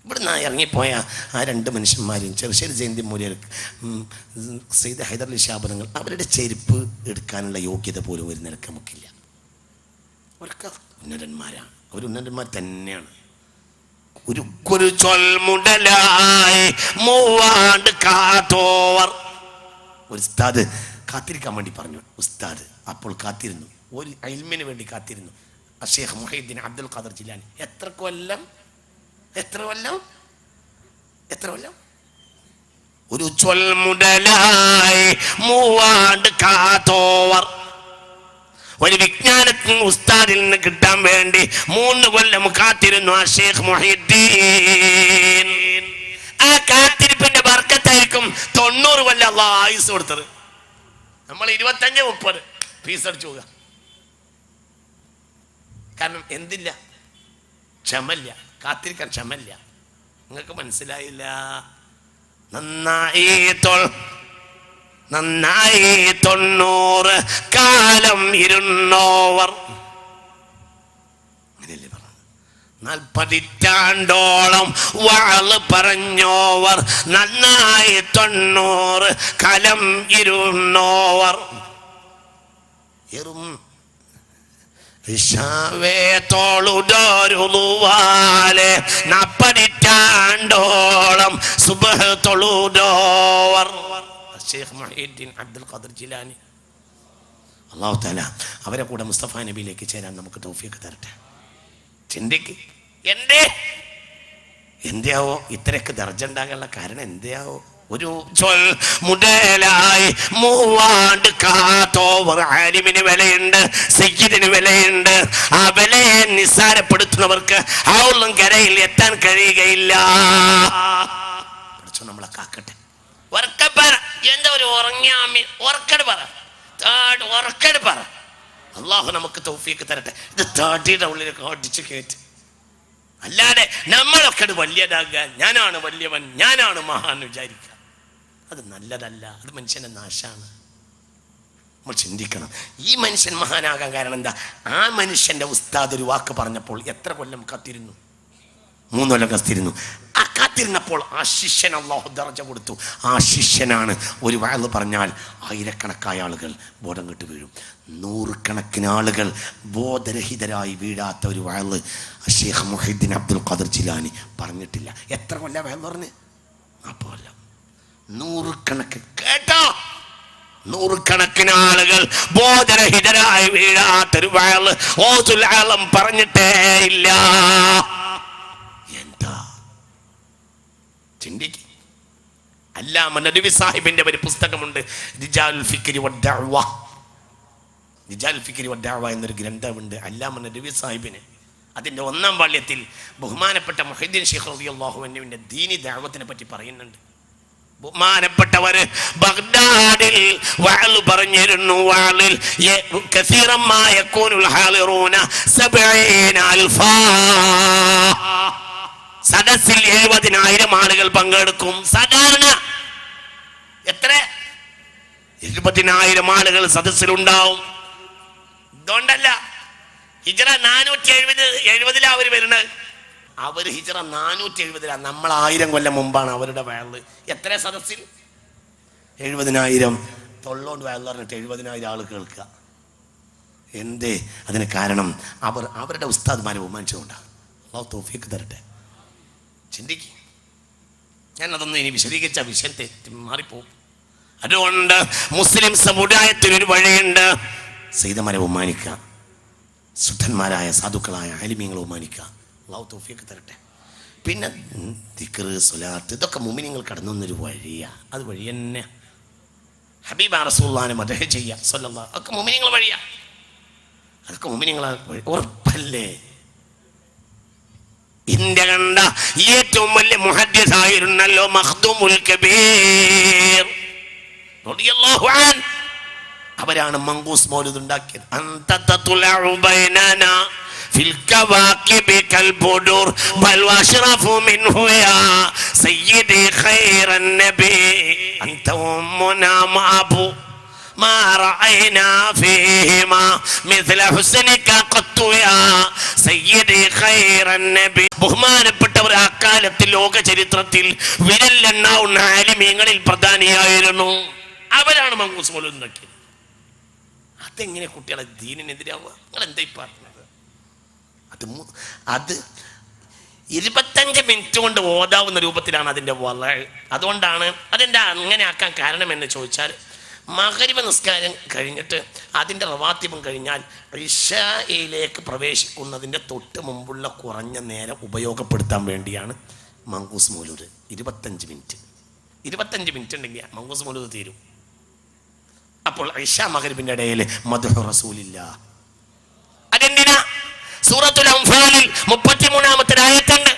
ഇവിടുന്ന് ഇറങ്ങിപ്പോയ ആ 2 മനുഷ്യന്മാരും ചെറുശ്ശേരി ജയന്തി മൂല്യർ, സയ്യിദ് ഹൈദർ ശിഹാബുനങ്ങൾ, അവരുടെ ചെരുപ്പ് എടുക്കാനുള്ള യോഗ്യത പോലും ഒരു നിലക്ക് നമുക്കില്ല. അവർക്ക് ഉന്നതന്മാരാണ്, അവർ ഉന്നതന്മാർ തന്നെയാണ്. ഒരു ചൊൽമുടലായി മൂവാണ്ട് കാത്തോവർ. ഒരു ഉസ്താദ് കാത്തിരിക്കാൻ വേണ്ടി പറഞ്ഞു. ഉസ്താദ് അപ്പോൾ കാത്തിരുന്നു, ഒരു ഇൽമിന് വേണ്ടി കാത്തിരുന്നു. ഷെയ്ഖ് മുഹീദ്ദീൻ അബ്ദുൽ ഖാദർ ജിലാനി. എത്ര കൊല്ലം? ഒരു ചൊൽമുടലായി മൂവാണ്ട് കാത്തോവർ. ഒരു വിജ്ഞാനത്തിന് ഉസ്താദിൽ നിന്ന് കിട്ടാൻ വേണ്ടി 3 കൊല്ലം കാത്തിരുന്നു ആ ഷെയ്ഖ് മുഹീദ്ദീൻ. ആ കാത്തിരിപ്പിന്റെ ബർക്കത്തായിരിക്കും 90 കൊല്ലം അല്ലാഹു ആയുസ് കൊടുത്തത്. നമ്മൾ 25-30 ഫീസ് അടിച്ചു പോകുക. കാരണം എന്തില്ല? ക്ഷമല്ല. കാത്തിരിക്കാൻ ക്ഷമല്ല. നിങ്ങൾക്ക് മനസ്സിലായില്ല? നന്നായി 90 കാലം ഇരുന്നോവർ. അങ്ങനെയല്ലേ പറഞ്ഞത്? 40 വാള് പറഞ്ഞോവർ. നന്നായി 90 കാലം ഇരുന്നോവർ. ോളുടോരുവാലെ 40 സുബ്ഹ് തൊളുടോവർ. ഷെയ്ഖ് മുഹീദ്ദീൻ അബ്ദുൽ ഖാദർ ജിലാനി. അല്ലാഹു തആല അവരെ കൂടെ മുസ്തഫ നബിയിലേക്ക് ചേരാൻ നമുക്ക് തൗഫീഖ് തരട്ടെ. ചിന്തിക്ക്. എന്തെയാവോ ഇത്രയൊക്കെ ദർജ ഉണ്ടാകാനുള്ള കാരണം? എന്തെയാവോ? ഒരു മുടലായി മൂവാണ്ട് കാത്തോവർ. ആലിമിന് വിലയുണ്ട്, സയ്യിദിന് വിലയുണ്ട്. ആ വിലയെ നിസ്സാരപ്പെടുത്തുന്നവർക്ക് ഹൗളും കരയിൽ എത്താൻ കഴിയുകയില്ല. നമ്മളെ കാക്കട്ടെ. എന്താ ഒരു ഉറങ്ങിയാമി ഉറക്കട് പറ. അള്ളാഹു നമുക്ക് തൗഫീഖ് തരട്ടെ. ഇത് 30യുടെ ഉള്ളിലേക്ക് അടിച്ചു കയറ്റി. അല്ലാതെ നമ്മളൊക്കെ വലിയതാകാൻ, ഞാനാണ് വലിയവൻ, ഞാനാണ് മഹാൻ വിചാരിക്കുക, അത് നല്ലതല്ല. അത് മനുഷ്യന്റെ നാശാണ്. നമ്മൾ ചിന്തിക്കണം. ഈ മനുഷ്യൻ മഹാനാകാൻ കാരണം എന്താ? ആ മനുഷ്യന്റെ ഉസ്താദ് ഒരു വാക്ക് പറഞ്ഞപ്പോൾ എത്ര കൊല്ലം കാത്തിരുന്നു? 3 കൊല്ലം കാത്തിരുന്നു. ആ കാത്തിരുന്നപ്പോൾ ആ ശിഷ്യൻ അല്ലാഹു ദർജ കൊടുത്തു. ആ ശിഷ്യനാണ് ഒരു വഅദ് പറഞ്ഞാൽ ആയിരക്കണക്കായ ആളുകൾ ബോധം കെട്ട് വീഴും. 100 കണക്കിന് ആളുകൾ ബോധരഹിതരായി വീഴാത്ത ഒരു വഅദ് ഷെയ്ഖ് മുഹീദ്ദീൻ അബ്ദുൽ ഖാദർ ജിലാനി പറഞ്ഞിട്ടില്ല. എത്ര കൊല്ലം വഅദ് പറഞ്ഞ്? 40 കൊല്ലം. 100 കണക്കിന് കേട്ടോ, 100 കണക്കിന് ആളുകൾ ബോധരഹിതരായി വീഴാത്തൊരു വഅദ് ഓസുൽ ആലം പറഞ്ഞിട്ടേ ഇല്ല. എന്താ ചിന്തിക്ക്. അല്ലാമ നദ്വി സാഹിബിന്റെ ഒരു പുസ്തകമുണ്ട്, റിജാലുൽ ഫിക്രി വദ്ദഅവ. റിജാലുൽ ഫിക്രി വദ്ദഅവ എന്നൊരു ഗ്രന്ഥമുണ്ട് അല്ലാമ നദ്വി സാഹിബിന്. അതിന്റെ 1-ാം വാള്യത്തിൽ ബഹുമാനപ്പെട്ട മുഹീദ്ദീൻ ശൈഖ് റളിയല്ലാഹു അൻഹുവിന്റെ ദീനി ദഅവത്തിനെ പറ്റി പറയുന്നുണ്ട്. ബഹുമാനപ്പെട്ടവര് ബഗ്ദാദിൽ വഅൽ പറഞ്ഞിരുന്നു. വഅലിൽ കസീറമ്മാ യകൂനുൽ ഹാളിറൂന 70,000 സദസ്സിൽ 70,000 ആളുകൾ പങ്കെടുക്കും. സാധാരണ എത്ര 70,000 ആളുകൾ സദസ്സിലുണ്ടാവും. ഇതുകൊണ്ടല്ല ഹിജ്റ 470 അവർ വരുന്നത്. അവർ ഹിജ്റ 470, നമ്മൾ 1000 കൊല്ലം മുമ്പാണ് അവരുടെ വയല്. എത്ര സദസ്സിൽ 70,000. തൊള്ളോണ്ട് വയൽ പറഞ്ഞിട്ട് 70,000 ആൾ കേൾക്കുക. എന്തേ അതിന് കാരണം? അവരുടെ ഉസ്താദ്മാരെ ബഹുമാനിച്ചുകൊണ്ടാണ്. അല്ലാഹു തൗഫീഖ് തരട്ടെ. ചിന്തിക്കുക. ഞാനതൊന്നും ഇനി വിശദീകരിച്ച വിഷയത്തെ മാറിപ്പോകും. അതുകൊണ്ട് മുസ്ലിം സമുദായത്തിനൊരു വഴിയുണ്ട്. സയ്യിദന്മാരെ ബഹുമാനിക്കുക, ശുദ്ധന്മാരായ സാധുക്കളായ ആലിമീങ്ങളെ ബഹുമാനിക്കുക. അല്ലാഹു തൗഫീഖ് തരട്ടെ. പിന്നെ ദിക്ർ, സ്വലാത്ത്, ഇതൊക്കെ മുഅ്മിനീങ്ങൾ കടന്നു വന്നൊരു വഴിയാണ്. അത് വഴി തന്നെ ഹബീബ റസൂലുള്ളാഹിനെ മദ്ഹ് ചെയ്യുക സ്വല്ലല്ലാഹു, അതൊക്കെ മുഅ്മിനീങ്ങൾ വഴിയാണ്. അതൊക്കെ മുഅ്മിനീങ്ങളെ വഴി. ഉറപ്പല്ലേ? ഇന്ത്യ കണ്ട ഏറ്റവും വലിയ മുഹദ്ദിസായിരുന്നല്ലോ മഖ്ദൂമുൽ കബീർ റളിയല്ലാഹു അൻഹു. അവരാണ് മങ്കൂസ് മൗലിദ് ഉണ്ടാക്കിയത്. അൻത തത്ലഉ ബൈനനാ ഫിൽ കവാകിബി കൽ ബുദൂർ ബൽ വഅശ്റഫു മിൻഹു യാ സയ്യിദി ഖൈറൻ നബി അൻത ഉമ്മുനാ മഅബു ما رأينا فيهما مثل حسنك قط يا سيدي خير النبي. ബഹുമാനപ്പെട്ടവർ അക്കാലത്തിൽ ലോക ചരിത്രത്തിൽ വിരലെണ്ണാവുന്ന ആലിമീങ്ങളിൽ പ്രധാനിയായിരുന്നു. അവരാണ് മങ്കൂസ് മൗലിദ് ഉണ്ടാക്കിയത്. അതെങ്ങനെ കുട്ടികളെ ദീനിനെതിരാവുക? നിങ്ങൾ എന്താ പറഞ്ഞത്? അത് 25 മിനിറ്റ് കൊണ്ട് ഓതാവുന്ന രൂപത്തിലാണ് അതിൻ്റെ അതുകൊണ്ടാണ് അതെന്താ അങ്ങനെ ആക്കാൻ കാരണം എന്ന് ചോദിച്ചാൽ, മഗ്രിബ് നിസ്കാരം കഴിഞ്ഞിട്ട് അതിൻ്റെ റവാത്തിബും കഴിഞ്ഞാൽ ഇശായിലേക്ക് പ്രവേശിക്കുന്നതിൻ്റെ തൊട്ട് മുമ്പുള്ള കുറഞ്ഞ നേരം ഉപയോഗപ്പെടുത്താൻ വേണ്ടിയാണ് മങ്കൂസ് മൗലൂദ്. 25 മിനിറ്റ് ഉണ്ടെങ്കിൽ മങ്കൂസ് മൗലൂദ് തീരും. അപ്പോൾ ഇശാ മഗ്രിബിൻ്റെ ഇടയിൽ മദ്ഹു റസൂലില്ലാഹ്. അതെന്തിനാ? സൂറത്തുൽ അൻഫാലിൽ 33-ാമത്തെ ആയത്തുണ്ട്.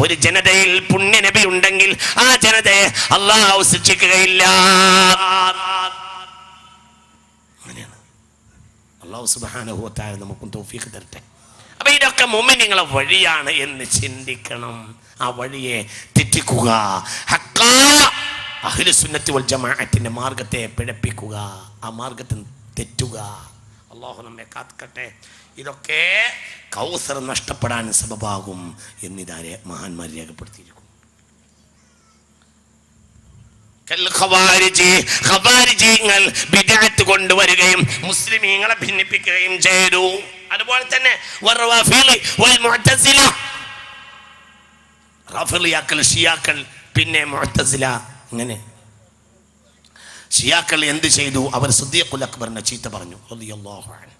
ഒരു ജനതയിൽ പുണ്യ നബി ഉണ്ടെങ്കിൽ ആ ജനതയെ അല്ലാഹു ശിക്ഷിക്കുകയില്ല. അങ്ങനെയാണ്. അല്ലാഹു സുബ്ഹാനഹു വ തആല നമുക്കും തൗഫീഖ് തരട്ടെ. അപ്പൊ ഇതൊക്കെ മുഅ്മിനീങ്ങളെ വഴിയാണ് എന്ന് ചിന്തിക്കണം. ആ വഴിയെ തെറ്റിക്കുക, അഹ്ലു സുന്നത്തി വൽ ജമാഅത്തിന്റെ മാർഗത്തെ പിഴപ്പിക്കുക, ആ മാർഗത്തിൽ തെറ്റുക. അല്ലാഹു നമ്മെ കാക്കട്ടെ. ഇതൊക്കെ കൗസർ നഷ്ടപ്പെടാൻ സബബാകും എന്നിതാരെ മഹാന്മാർ രേഖപ്പെടുത്തിയിരിക്കും. ഖവാരിജികൾ ബിദ്അത്ത് കൊണ്ടുവരികയും മുസ്ലിമീങ്ങളെ ഭിന്നിപ്പിക്കുകയും ചെയ്തു. അതുപോലെ തന്നെ റാഫിളിയാക്കൾ, ഷിയാക്കൾ, പിന്നെ മുഅ്തസില. അങ്ങനെ ഷിയാക്കൾ എന്ത് ചെയ്തു? അവർ സിദ്ദീഖുൽ അക്ബറിനെ ചീത്ത പറഞ്ഞു റളിയല്ലാഹു അൻഹു.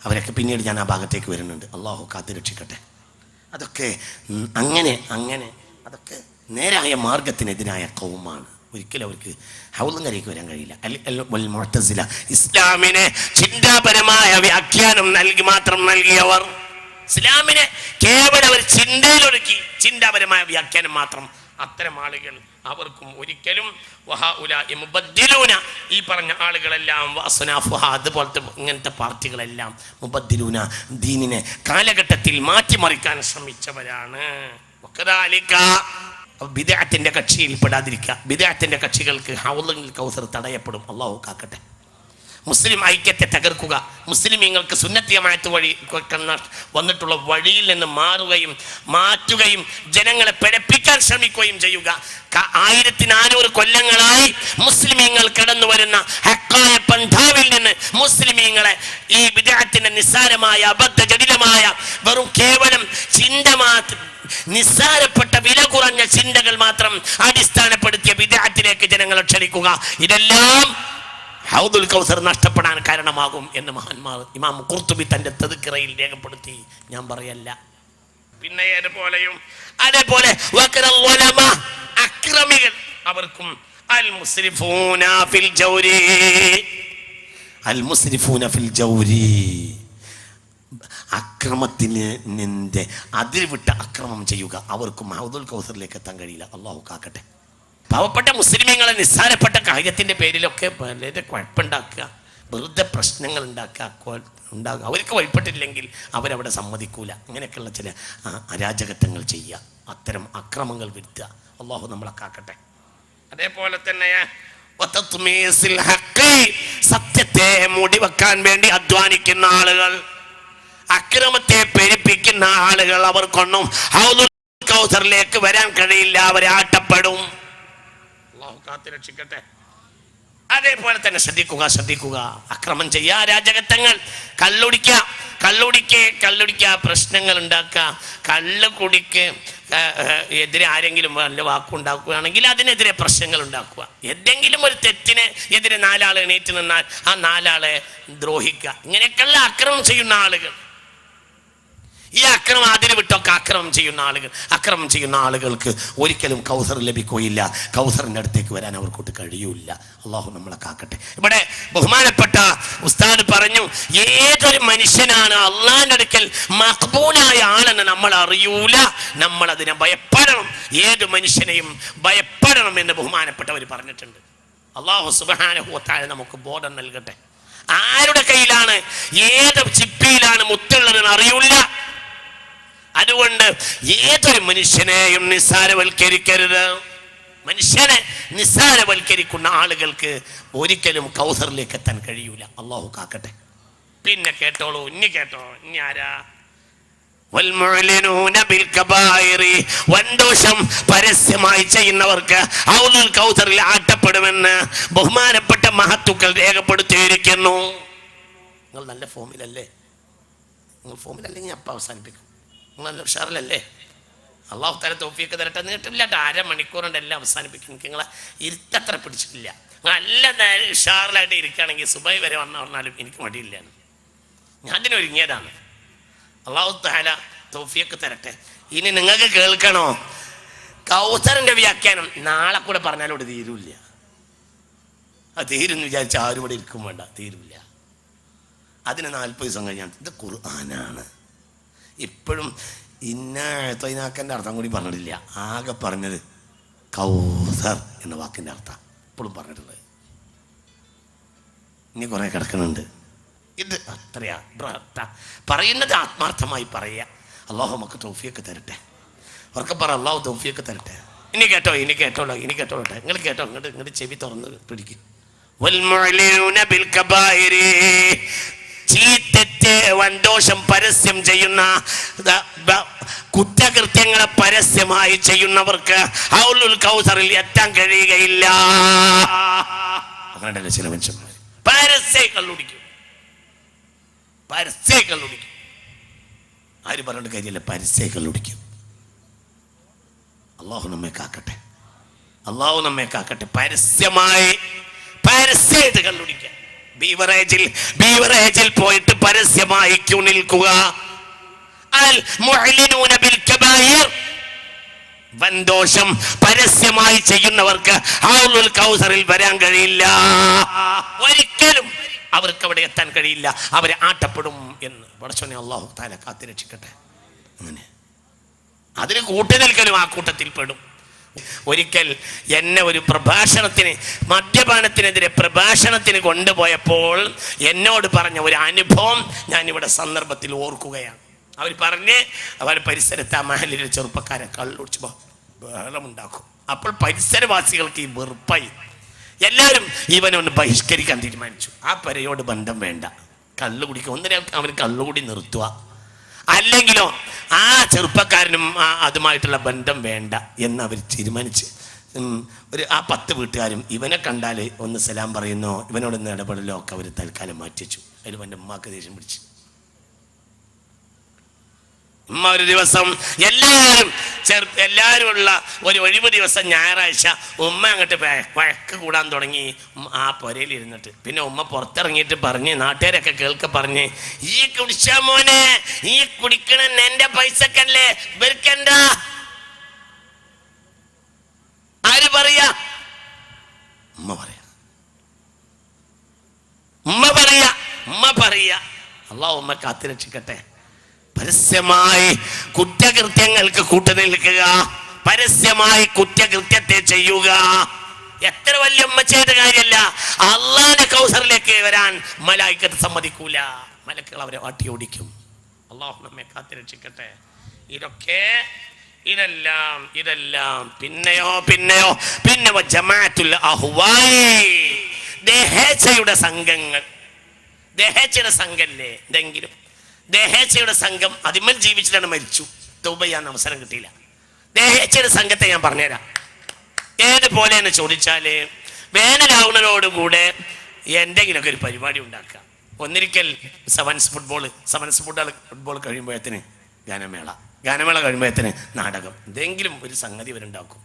അവരൊക്കെ പിന്നീട് ഞാൻ ആ ഭാഗത്തേക്ക് വരുന്നുണ്ട്. അള്ളാഹു കാത്തുരക്ഷിക്കട്ടെ. അതൊക്കെ അങ്ങനെ അതൊക്കെ നേരായ മാർഗത്തിനെതിരായ കൗമാണ്. ഒരിക്കലും അവർക്ക് ഹൗലങ്കരയ്ക്ക് വരാൻ കഴിയില്ല. മുഅ്തസില ഇസ്ലാമിനെ ചിന്താപരമായ വ്യാഖ്യാനം മാത്രം നൽകിയവർ, ഇസ്ലാമിനെ കേവലം അവർ ചിന്തയിലൊടുക്കി ചിന്താപരമായ വ്യാഖ്യാനം മാത്രം, അത്തരം ആളുകൾ അവർക്കും ഒരിക്കലും ഈ പറഞ്ഞ ആളുകളെല്ലാം അതുപോലത്തെ ഇങ്ങനത്തെ പാർട്ടികളെല്ലാം മുബദ്ദിലൂന ദീനിനെ കാലഘട്ടത്തിൽ മാറ്റിമറിക്കാൻ ശ്രമിച്ചവരാണ്. ബിദ്അത്തിന്റെ കക്ഷിയിൽ പെടാതിരിക്കുക. ബിദ്അത്തിന്റെ കക്ഷികൾക്ക് ഹൗലുൽ കൗസർ തടയപ്പെടും. അല്ലാഹു കാക്കട്ടെ. മുസ്ലിം ഐക്യത്തെ തകർക്കുക, മുസ്ലിമീങ്ങൾക്ക് സുന്നത്തി ജമാഅത്ത് വഴി വന്നിട്ടുള്ള വഴിയിൽ നിന്ന് മാറ്റുകയും ജനങ്ങളെ പിഴപ്പിക്കാൻ ശ്രമിക്കുകയും ചെയ്യുക. 1400 കൊല്ലങ്ങളായി മുസ്ലിമീങ്ങൾ കടന്നു വരുന്ന ഹക്കായ പന്ഥാവിൽ നിന്ന് മുസ്ലിമീങ്ങളെ ഈ ബിദ്അത്തിന്റെ നിസ്സാരമായ അബദ്ധജടിലമായ വെറും കേവലം ചിന്ത മാത്രം, നിസ്സാരപ്പെട്ട വില കുറഞ്ഞ ചിന്തകൾ മാത്രം അടിസ്ഥാനപ്പെടുത്തിയ ബിദ്അത്തിലേക്ക് ജനങ്ങളെ ക്ഷണിക്കുക, ഇതെല്ലാം ഹൗദുൽ കൗസർ നഷ്ടപ്പെടാൻ കാരണമാകും എന്ന് മഹാന്മാർ ഇമാം ഖുർത്തുബി തന്റെ തദ്കിറയിൽ രേഖപ്പെടുത്തി. ഞാൻ പറയല്ല. പിന്നെ അതേപോലെ അക്രമികൾ, അവർക്കും അൽ മുസ്രിഫൂന ഫിൽ ജൗരി അക്രമത്തിന് അതിൽ വിട്ട അക്രമം ചെയ്യുക, അവർക്ക് ഹൗദുൽ കൗസറിലേക്ക് എത്താൻ കഴിയില്ല. അള്ളാഹു കാക്കട്ടെ. പാവപ്പെട്ട മുസ്ലിമീങ്ങളെ നിസ്സാരപ്പെട്ട കാര്യത്തിൻ്റെ പേരിലൊക്കെ വളരെ കുഴപ്പമുണ്ടാക്കുക, വെറുതെ പ്രശ്നങ്ങൾ ഉണ്ടാക്കുക. അവർക്ക് വഴിപ്പെട്ടില്ലെങ്കിൽ അവരവിടെ സമ്മതിക്കൂല. അങ്ങനെയൊക്കെയുള്ള ചില അരാജകത്വങ്ങൾ ചെയ്യുക, അത്തരം അക്രമങ്ങൾ വരുത്തുക. അള്ളാഹു നമ്മളെ കാക്കട്ടെ. അതേപോലെ തന്നെ സത്യത്തെ മൂടിവെക്കാൻ വേണ്ടി അധ്വാനിക്കുന്ന ആളുകൾ, അക്രമത്തെ പെരുപ്പിക്കുന്ന ആളുകൾ, അവർക്കൊന്നും ഹൗദുൽ കൗസറിലേക്ക് വരാൻ കഴിയില്ല, അവരെ ആട്ടപ്പെടും. അല്ലാഹു കാത്ത് രക്ഷിക്കട്ടെ. അതേപോലെ തന്നെ ശ്രദ്ധിക്കുക, അക്രമം ചെയ്യുക, അരാജകത്വങ്ങൾ, കള്ളുടിക്കുക, പ്രശ്നങ്ങൾ ഉണ്ടാക്കുക, കള്ളുകുടിക്ക് എതിരെ ആരെങ്കിലും വല്ല വാക്കുണ്ടാക്കുകയാണെങ്കിൽ അതിനെതിരെ പ്രശ്നങ്ങൾ ഉണ്ടാക്കുക. എന്തെങ്കിലും ഒരു തെറ്റിന് എതിരെ 4 ആൾ എണീറ്റ് നിന്നാൽ ആ 4 ആളെ ദ്രോഹിക്കുക. ഇങ്ങനെയൊക്കെയുള്ള അക്രമം ചെയ്യുന്ന ആളുകൾ, ഈ അക്രമം അതിന് വിട്ടൊക്കെ അക്രമം ചെയ്യുന്ന ആളുകൾക്ക് ഒരിക്കലും കൗസർ ലഭിക്കുകയില്ല. കൗസറിൻ്റെ അടുത്തേക്ക് വരാൻ അവർക്കൊട്ട് കഴിയൂല. അള്ളാഹു നമ്മളെ കാക്കട്ടെ. ഇവിടെ ബഹുമാനപ്പെട്ട ഉസ്താദ് പറഞ്ഞു, ഏതൊരു മനുഷ്യനാണ് അള്ളാഹിന്റെ അടുക്കൽ മഖ്ബൂലായ ആളെന്ന് നമ്മൾ അറിയൂല, നമ്മൾ അതിനെ ഭയപ്പെടണം. ഏത് മനുഷ്യനെയും ഭയപ്പെടണം എന്ന് ബഹുമാനപ്പെട്ടവർ പറഞ്ഞിട്ടുണ്ട്. അള്ളാഹു സുബ്ഹാനഹു വ തആല നമുക്ക് ബോധം നൽകട്ടെ. ആരുടെ കയ്യിലാണ് ഏത് ചിപ്പിയിലാണ് മുത്തുള്ളതെന്ന് അറിയൂല. അതുകൊണ്ട് ഏതൊരു മനുഷ്യനെയും നിസ്സാരവൽക്കരിക്കരുത്. മനുഷ്യനെ നിസ്സാരവൽക്കരിക്കുന്ന ആളുകൾക്ക് ഒരിക്കലും കൗസറിലേക്ക് എത്താൻ കഴിയൂല. അള്ളാഹു കാക്കട്ടെ. പിന്നെ കേട്ടോളൂ, ഇനി ആരാ? വൻദോഷം പരസ്യമായി ചെയ്യുന്നവർക്ക് ഹൗദുൽ കൗസറിൽ ആട്ടപ്പെടുമെന്ന് ബഹുമാനപ്പെട്ട മഹത്തുക്കൾ രേഖപ്പെടുത്തിയിരിക്കുന്നു. നിങ്ങൾ നല്ല ഫോമിലല്ലേ? നിങ്ങൾ ഫോമിലല്ലെങ്കിൽ അപ്പം അവസാനിപ്പിക്കും. നിങ്ങൾ നല്ല ഉഷാറിലല്ലേ? അള്ളാഹു തആല തൗഫീഖ് തരട്ടെ. നീട്ടില്ല, 1/2 മണിക്കൂറുണ്ട് എല്ലാം അവസാനിപ്പിക്കും. നിങ്ങളെ ഇരുത്തത്ര പിടിച്ചിട്ടില്ല. നല്ല ഉഷാറിലായിട്ട് ഇരിക്കുകയാണെങ്കിൽ സുബൈ വരെ വന്നാലും എനിക്ക് മടിയില്ല. ഞാൻ അതിനൊരുങ്ങിയതാണ്. അള്ളാഹു തആല തൗഫീഖ് തരട്ടെ. ഇനി നിങ്ങൾക്ക് കേൾക്കണോ? കൗസറിന്റെ വ്യാഖ്യാനം നാളെ കൂടെ പറഞ്ഞാലോട് തീരൂല്ല. അത് തീരുന്ന് വിചാരിച്ച ആരും ഇവിടെ ഇരിക്കും വേണ്ട, തീരൂല്ല. അതിന് 40 ദിവസം കഴിഞ്ഞാൽ ഇത് ഖുർആനാണ്. ഇപ്പോഴും ഇന്നാക്കൻ്റെ അർത്ഥം കൂടി പറഞ്ഞിട്ടില്ല. ആകെ പറഞ്ഞത് കൗസർ എന്ന വാക്കിൻ്റെ അർത്ഥം ഇപ്പോഴും പറഞ്ഞിട്ടുള്ളത്. ഇനി കുറെ കിടക്കുന്നുണ്ട്. ഇത് അത്രയാ പറയുന്നത് ആത്മാർത്ഥമായി പറയുക. അള്ളാഹു നമുക്ക് തൗഫീഖ് തരട്ടെ. അവർക്ക് പറ, അള്ളാഹു തൗഫീഖ് തരട്ടെ. ഇനി കേട്ടോട്ടെ. നിങ്ങൾ കേട്ടോ, ഇങ്ങോട്ട് ചെവി തുറന്ന് പിടിക്കും. ചീത്തെറ്റ് വൻദോഷം പരസ്യം ചെയ്യുന്ന കുറ്റകൃത്യങ്ങളെ പരസ്യമായി ചെയ്യുന്നവർക്ക് ഹൗദുൽ കൗസറിൽ എത്താൻ കഴിയുകയില്ല. അങ്ങനെയല്ല ചില മനുഷ്യന്മാർ പരസ്യം കള്ളുടിക്കും. ആര് പറഞ്ഞിട്ട് കാര്യമില്ല, പരസ്യം കള്ളുടിക്കും. അള്ളാഹു നമ്മെ കാക്കട്ടെ. പരസ്യമായിട്ട് കള്ളുടിക്കുക. ബീവറേജിൽ പോയിട്ട് പരസ്യമായി ക്യൂ നിൽക്കുക. വൻദോഷം പരസ്യമായി ചെയ്യുന്നവർക്ക് ഹൗദുൽ കൗസറിൽ വരാൻ കഴിയില്ല. ഒരിക്കലും അവർക്ക് അവിടെ എത്താൻ കഴിയില്ല. അവരെ ആട്ടപ്പെടും എന്ന് പടച്ചോനെ അല്ലാഹു തആല കാത്തുരക്ഷിക്കട്ടെ. അങ്ങനെ അതിന് കൂട്ടി നിൽക്കലും ആ കൂട്ടത്തിൽ പെടും. ഒരിക്കൽ എന്നെ ഒരു മദ്യപാനത്തിനെതിരെ പ്രഭാഷണത്തിന് കൊണ്ടുപോയപ്പോൾ എന്നോട് പറഞ്ഞ ഒരു അനുഭവം ഞാൻ ഇവിടെ സന്ദർഭത്തിൽ ഓർക്കുകയാണ്. അവർ പരിസരത്ത് ആ മഹലിലെ ചെറുപ്പക്കാരെ കള്ളുടിച്ച് ബഹളമുണ്ടാക്കും. അപ്പോൾ പരിസരവാസികൾക്ക് ഈ വെറുപ്പായി. എല്ലാവരും ഇവനൊന്ന് ബഹിഷ്കരിക്കാൻ തീരുമാനിച്ചു. ആ പരയോട് ബന്ധം വേണ്ട, കള്ളു കുടിക്കുക. ഒന്നിനെ അവൻ കള്ളുകൂടി നിർത്തുക, അല്ലെങ്കിലോ ആ ചെറുപ്പക്കാരനും അതുമായിട്ടുള്ള ബന്ധം വേണ്ട എന്ന് അവർ തീരുമാനിച്ച് ആ 10 വീട്ടുകാരും ഇവനെ കണ്ടാൽ ഒന്ന് സലാം പറയുന്നോ ഇവനോടൊന്ന് ഇടപെടലോ ഒക്കെ അവർ തൽക്കാലം മാറ്റിവെച്ചു. അതിൽ എൻ്റെ ഉമ്മാക്ക് ദേഷ്യം പിടിച്ചു. ഉമ്മ ഒരു ദിവസം എല്ലാവരും ഉള്ള ഒരു ഒഴിവ് ദിവസം ഞായറാഴ്ച ഉമ്മ അങ്ങോട്ട് വഴക്ക് കൂടാൻ തുടങ്ങി. ആ പുരയിലിരുന്നിട്ട് പിന്നെ ഉമ്മ പുറത്തിറങ്ങിയിട്ട് പറഞ്ഞ്, നാട്ടുകാരൊക്കെ പറഞ്ഞ്, ഈ കുടിച്ച മോനെ, ഈ കുടിക്കണ എന്റെ പൈസക്കല്ലേ, ഇവർക്കെന്താ? ആര് പറയാ? ഉമ്മ പറയാ. അള്ളാഹു നമ്മെ കാത്തുരക്ഷിക്കട്ടെ. പരസ്യമായി കുറ്റകൃത്യങ്ങൾക്ക് കൂട്ടുനിൽക്കുക, പരസ്യമായി കുറ്റകൃത്യത്തെ ചെയ്യുക എത്ര വലിയ ഉമ്മച്ചയുടെ കാര്യമല്ല. അള്ളാന്റെ കൗസറിലേക്ക് വരാൻ മലായിക്കത്ത് സമ്മതിക്കൂല, മലക്കുകൾ അവരെ വാട്ടി ഓടിക്കും. അള്ളാഹു നമ്മെ കാത്തുരക്ഷിക്കട്ടെ. ഇതെല്ലാം പിന്നെ ജമാഅത്തുൽ അഹ്വാഇ, ദഹേച്ഛയുടെ സംഘങ്ങൾ. ദഹേച്ഛയുടെ സംഘല്ലേ എന്തെങ്കിലും, ദഹേച്ഛയുടെ സംഘം അതിന്മേൽ ജീവിച്ചിട്ടാണ് മരിച്ചു, തൗബ ചെയ്യാൻ അവസരം കിട്ടിയില്ല. ദഹേച്ഛയുടെ സംഘത്തെ ഞാൻ പറഞ്ഞുതരാം. ഏതുപോലെ എന്ന് ചോദിച്ചാല്, വേനലാവുന്നതോടുകൂടെ എന്തെങ്കിലുമൊക്കെ ഒരു പരിപാടി ഉണ്ടാക്കുക. ഒന്നിരിക്കൽ സെവൻസ് ഫുട്ബോൾ കഴിയുമ്പോഴത്തിന് ഗാനമേള കഴിയുമ്പോഴത്തിന് നാടകം, എന്തെങ്കിലും ഒരു സംഗതി ഇവരുണ്ടാക്കും.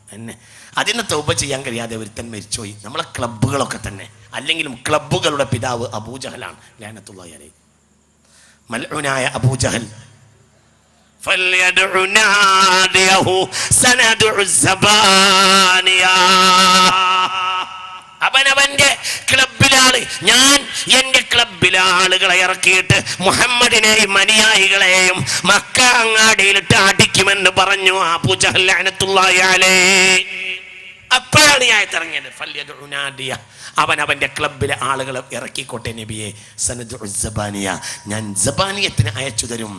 അതിന് തൗബ ചെയ്യാൻ കഴിയാതെ ഒരുത്തൻ മരിച്ചുപോയി. നമ്മളെ ക്ലബ്ബുകളൊക്കെ തന്നെ, അല്ലെങ്കിലും ക്ലബ്ബുകളുടെ പിതാവ് അബൂജഹലാണ് ലഅനത്തുല്ലാഹി അലൈഹി. മൽഊനായ അബൂജഹൽ അവനവന്റെ ക്ലബിലാണ്, ഞാൻ എന്റെ ക്ലബിലെ ആളുകളെ ഇറക്കിയിട്ട് മുഹമ്മദിനെയും അനുയായികളെയും മക്ക അങ്ങാടിയിലിട്ട് അടിക്കുമെന്ന് പറഞ്ഞു അബൂജഹൽ ലഅനത്തുല്ലാഹി അലൈഹി. അപ്പോഴാണ് ഈ ആയത്ത് ഇറങ്ങിയത്. ഫല്യദ്ഉനാദിയ, അവനവന്റെ ക്ലബിലെ ആളുകളെ ഇറക്കിക്കോട്ടെ നബിയെ. സനദുഉ സബാനിയ, ഞാൻ സബാനിയത്തിന് അയച്ചു തരും,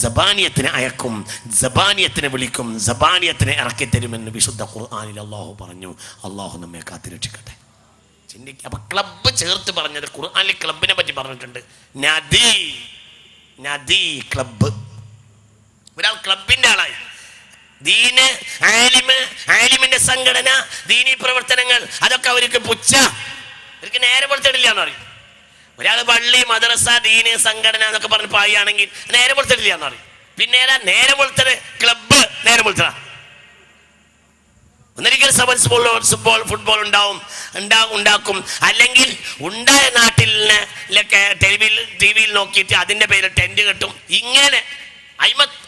സബാനിയത്തിന് അയക്കും, സബാനിയത്തിനെ വിളിക്കും, സബാനിയത്തിനെ ഇറക്കി തരുമെന്ന് വിശുദ്ധ ഖുർആനിൽ അള്ളാഹു പറഞ്ഞു. അള്ളാഹു നമ്മെ കാത്തുരക്ഷിക്കട്ടെ. ചിന്തിക്കുക. അപ്പൊ ക്ലബ്ബ് ചേർത്ത് പറഞ്ഞത് ഖുർആനിൽ ക്ലബിനെ പറ്റി പറഞ്ഞിട്ടുണ്ട്. നദി ക്ലബ്ബ്, ഒരാൾ ക്ലബിന്റെ ആളായി. ദീന്, ആലിമിന്റെ സംഘടന, ദീനീ പ്രവർത്തനങ്ങൾ, അതൊക്കെ അവർക്ക് പുച്ഛ, അവർക്ക് നേരെ പുറത്തിടില്ല എന്ന് പറയും. ഒരാൾ പള്ളി, മദ്രസ, ദീന്, സംഘടന എന്നൊക്കെ പറഞ്ഞ് പായാണെങ്കിൽ നേരെ പുറത്തിടില്ല എന്ന് പറയും. പിന്നെ നേരെ പുറത്തത് ക്ലബ്ബ്, നേരെ പുറത്തത. ഒന്നിരിക്കൽ സെവൻസ് ഫുട്ബോൾ ഉണ്ടാക്കും. അല്ലെങ്കിൽ ഉണ്ടായ നാട്ടിലൊക്കെ ടിവിയിൽ നോക്കിയിട്ട് അതിന്റെ പേര് ടെന്റ് കെട്ടും. ഇങ്ങനെ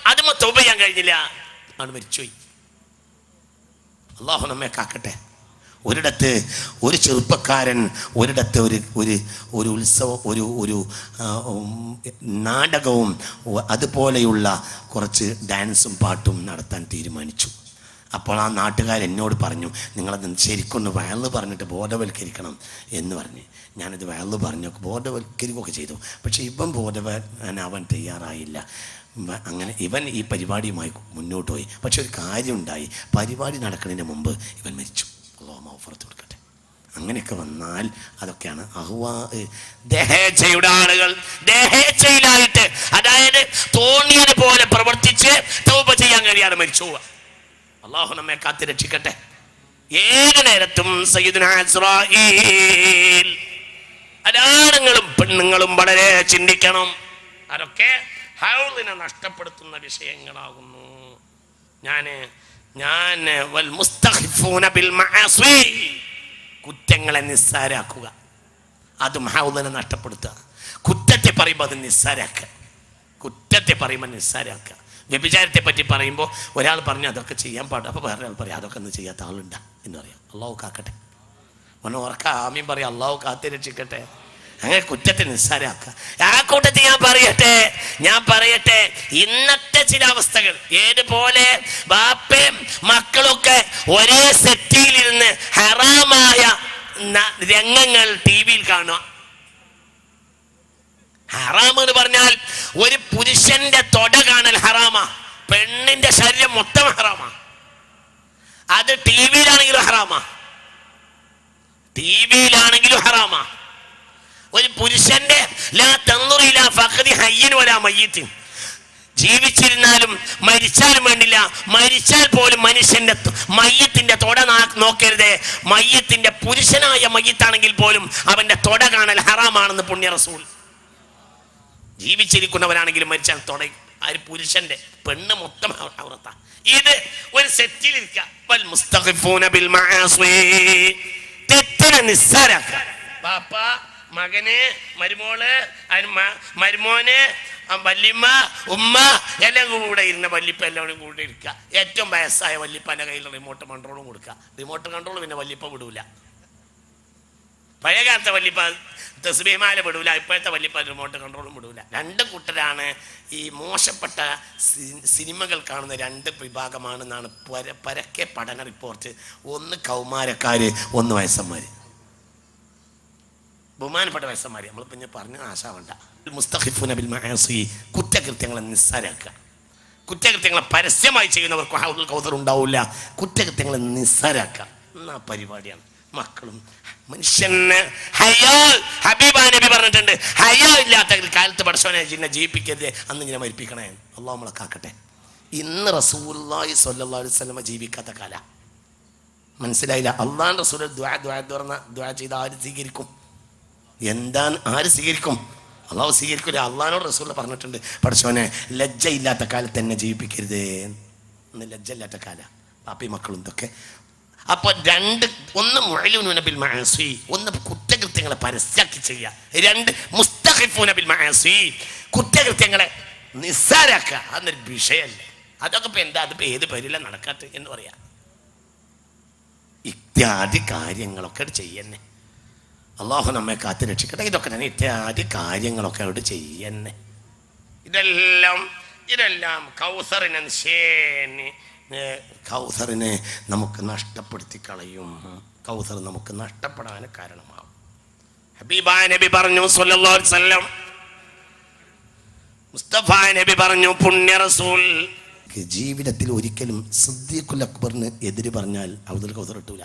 അതും തൗബ ചെയ്യാൻ കഴിഞ്ഞില്ല, ആണ് മരിച്ചുപോയി. അള്ളാഹു നമ്മെ കാക്കട്ടെ. ഒരിടത്ത് ഒരു ചെറുപ്പക്കാരൻ ഒരിടത്ത് ഒരു ഉത്സവം, ഒരു നാടകവും അതുപോലെയുള്ള കുറച്ച് ഡാൻസും പാട്ടും നടത്താൻ തീരുമാനിച്ചു. അപ്പോൾ ആ നാട്ടുകാരെന്നോട് പറഞ്ഞു, നിങ്ങളത് ശരിക്കൊന്ന് വയല് പറഞ്ഞിട്ട് ബോധവൽക്കരിക്കണം എന്ന് പറഞ്ഞ്. ഞാനത് വയല് പറഞ്ഞു ബോധവൽക്കരിക്കുകയൊക്കെ ചെയ്തു. പക്ഷെ ഇവൻ ബോധവാനാവാൻ തയ്യാറായില്ല. അങ്ങനെ ഇവൻ ഈ പരിപാടിയുമായി മുന്നോട്ട് പോയി. പക്ഷെ ഒരു കാര്യം ഉണ്ടായി, പരിപാടി നടക്കുന്നതിന് മുമ്പ് ഇവൻ മരിച്ചു. അല്ലാഹു മഗ്ഫിറത്ത് കൊടുക്കട്ടെ. അങ്ങനെയൊക്കെ വന്നാൽ അതൊക്കെയാണ് ദഹേച്ഛയുടെ ആളുകൾ. ദഹേച്ഛയിലായിട്ട്, അതായത് തോന്നിയത് പോലെ പ്രവർത്തിച്ച് തൗബ ചെയ്യാൻ കഴിയാതെ മരിച്ചു പോവുക. അള്ളാഹു നമ്മെ കാത്ത് രക്ഷിക്കട്ടെ. ഏത് നേരത്തും സയ്യിദുനാ ഇസ്രാഈൽ, ആണുങ്ങളും പെണ്ണുങ്ങളും വളരെ ചിന്തിക്കണം. അതൊക്കെ ഹൗളിനെ നഷ്ടപ്പെടുത്തുന്ന വിഷയങ്ങളാകുന്നു. വൽ മുസ്തഖിഫൂന ബിൽ മആസി, കുറ്റങ്ങളെ നിസ്സാരാക്കുക, അതും ഹൗളിനെ നഷ്ടപ്പെടുത്തുക. കുറ്റത്തെ പറയുമ്പോൾ അത് നിസ്സാരാക്കുക, വ്യഭിചാരത്തെ പറ്റി പറയുമ്പോൾ ഒരാൾ പറഞ്ഞു അതൊക്കെ ചെയ്യാൻ പാടില്ല, അപ്പോൾ വേറെ ആൾ പറയും അതൊക്കെ ഒന്നും ചെയ്യാത്ത ആളുണ്ടാ എന്ന് പറയാം. അള്ളാഹു കാക്കട്ടെ. ഒന്ന് ഓർക്ക ആമീൻ പറയാം. അള്ളാഹു കാത്ത് രക്ഷിക്കട്ടെ. അങ്ങനെ കുറ്റത്തെ നിസ്സാരാക്കുക. ആ കൂട്ടത്തിൽ ഞാൻ പറയട്ടെ ഇന്നത്തെ ചില അവസ്ഥകൾ ഏതുപോലെ ബാപ്പയും മക്കളൊക്കെ ഒരേ സെറ്റിയിലിരുന്ന് ഹറാമായ രംഗങ്ങൾ ടിവിയിൽ കാണുക. ഹറാം എന്ന് പറഞ്ഞാൽ ഒരു പുരുഷന്റെ തൊട കാണൽ ഹറാമാ, പെണ്ണിന്റെ ശരീരം മൊത്തം ഹറാമാ. അത് ടിവിയിലാണെങ്കിലും ഹറാമാ. ഒരു പുരുഷന്റെ ജീവിച്ചിരുന്നാലും മരിച്ചാലും വേണ്ടില്ല, മരിച്ചാൽ പോലും മനുഷ്യന്റെ മയ്യത്തിന്റെ തൊട നോക്കരുത്. മയ്യത്തിന്റെ പുരുഷനായ മയ്യത്താണെങ്കിൽ പോലും അവന്റെ തൊട കാണൽ ഹറാമാണെന്ന് പുണ്യ റസൂൽ. ജീവിച്ചിരിക്കുന്നവരാണെങ്കിലും മരിച്ചാൽ തുടങ്ങി ആ ഒരു പുരുഷന്റെ, പെണ്ണ് മൊത്തം ഔറത്താ. ഇത് ഒരു സെറ്റിലിരിക്കുക. തെറ്റിനെ നിസ്സാരാക്കുക. ബാപ്പ, മകന്, മരുമോന്, വല്യമ്മ, ഉമ്മ എല്ലാം കൂടെ ഇരുന്ന വല്യപ്പ എല്ലാവരും കൂടെ ഇരിക്കുക. ഏറ്റവും വയസ്സായ വല്യപ്പന്റെ കയ്യിൽ റിമോട്ട് കൺട്രോളും കൊടുക്കുക. റിമോട്ട് കൺട്രോൾ പിന്നെ വല്യപ്പ വിടൂല. പഴയകാലത്തെ വല്യപ്പ തസ്ബീഹ്മാല വിടൂല, ഇപ്പോഴത്തെ വലിയ റിമോട്ട് കൺട്രോളും വിടൂല. രണ്ട് കൂട്ടരാണ് ഈ മോശപ്പെട്ട സിനിമകൾ കാണുന്ന രണ്ട് വിഭാഗമാണെന്നാണ് പരക്കെ പഠന റിപ്പോർട്ട്. ഒന്ന് കൗമാരക്കാര്, ഒന്ന് വയസ്സന്മാര്. ബഹുമാനപ്പെട്ട വയസ്സന്മാര് നമ്മൾ പിന്നെ പറഞ്ഞ ആശാവണ്ട. മുസ്തഖിഫൂന ബിൽ മആസി, കുറ്റകൃത്യങ്ങളെ നിസ്സാരാക്കുക. കുറ്റകൃത്യങ്ങളെ പരസ്യമായി ചെയ്യുന്നവർക്ക് ഹൗദുൽ കൗസർ ഉണ്ടാവില്ല. കുറ്റകൃത്യങ്ങളെ നിസ്സാരാക്കുക എന്നാ പരിപാടിയാണ്. മക്കളും മനുഷ്യന് ഹബീബാ നബി പറഞ്ഞിട്ടുണ്ട്, ഹയാ ഇല്ലാത്ത കാലത്ത് പടച്ചോനെ ജിന്നെ ജീവിപ്പിക്കരുത്, അന്ന് ഇങ്ങനെ മരിപ്പിക്കണേ. അള്ളാഹു നമ്മളെ കാക്കട്ടെ. ഇന്ന് റസൂലുള്ളാഹി സ്വല്ലല്ലാഹു അലൈഹി വസല്ലം ജീവിക്കാത്ത കാല. മനസ്സിലായില്ല? അള്ളാഹുവിന്റെ റസൂൽ ദുആ ചെയ്ത് ആര് സ്വീകരിക്കും? എന്താണ് ആര് സ്വീകരിക്കും? അള്ളാഹു സ്വീകരിക്കില്ല. അള്ളാഹിനോട് റസൂൽ പറഞ്ഞിട്ടുണ്ട്, പടച്ചോനെ ലജ്ജയില്ലാത്ത കാലത്ത് എന്നെ ജീവിപ്പിക്കരുത്. ഇന്ന് ലജ്ജയില്ലാത്ത കാല പാപ്പി മക്കളും ഇതൊക്കെ. അപ്പൊ രണ്ട്, ഒന്ന് മുഅ്ലിനൂന ബിൽ മആസി, ഒന്ന് കുറ്റകൃത്യങ്ങളെ പരസ്യമാക്കി ചെയ്യുക. രണ്ട് മുസ്തഖിഫൂന ബിൽ മആസി, കുറ്റകൃത്യങ്ങളെ നിസ്സാരാക്കുക. അതൊരു വിഷയമല്ല. അതൊക്കെ ഇപ്പൊ എന്താ, അതിപ്പോ ഏത് പേരില നടക്കാത്ത എന്ന് പറയാ. ഇത്യാദി കാര്യങ്ങളൊക്കെ ചെയ്യന്നെ. അള്ളാഹു നമ്മെ കാത്തു രക്ഷിക്കട്ടെ. ഇതൊക്കെ തന്നെ ഇത്യാദി കാര്യങ്ങളൊക്കെ അവിടെ ചെയ്യന്നെ. ഇതെല്ലാം കൗസറിനെ നമുക്ക് നഷ്ടപ്പെടുത്തി കളയും. കൗസർ നമുക്ക് നഷ്ടപ്പെടാൻ കാരണമാകും. ഹബീബാ നബി പറഞ്ഞു സല്ലല്ലാഹു അലൈഹി വസല്ലം, മുസ്തഫ നബി പറഞ്ഞു, പുണ്യ റസൂൽ ജീവിതത്തിൽ ഒരിക്കലും സിദ്ദീഖുൽ അക്ബറിന് എതിര് പറഞ്ഞാൽ ഹൗദുൽ കൗസർ കിട്ടൂല.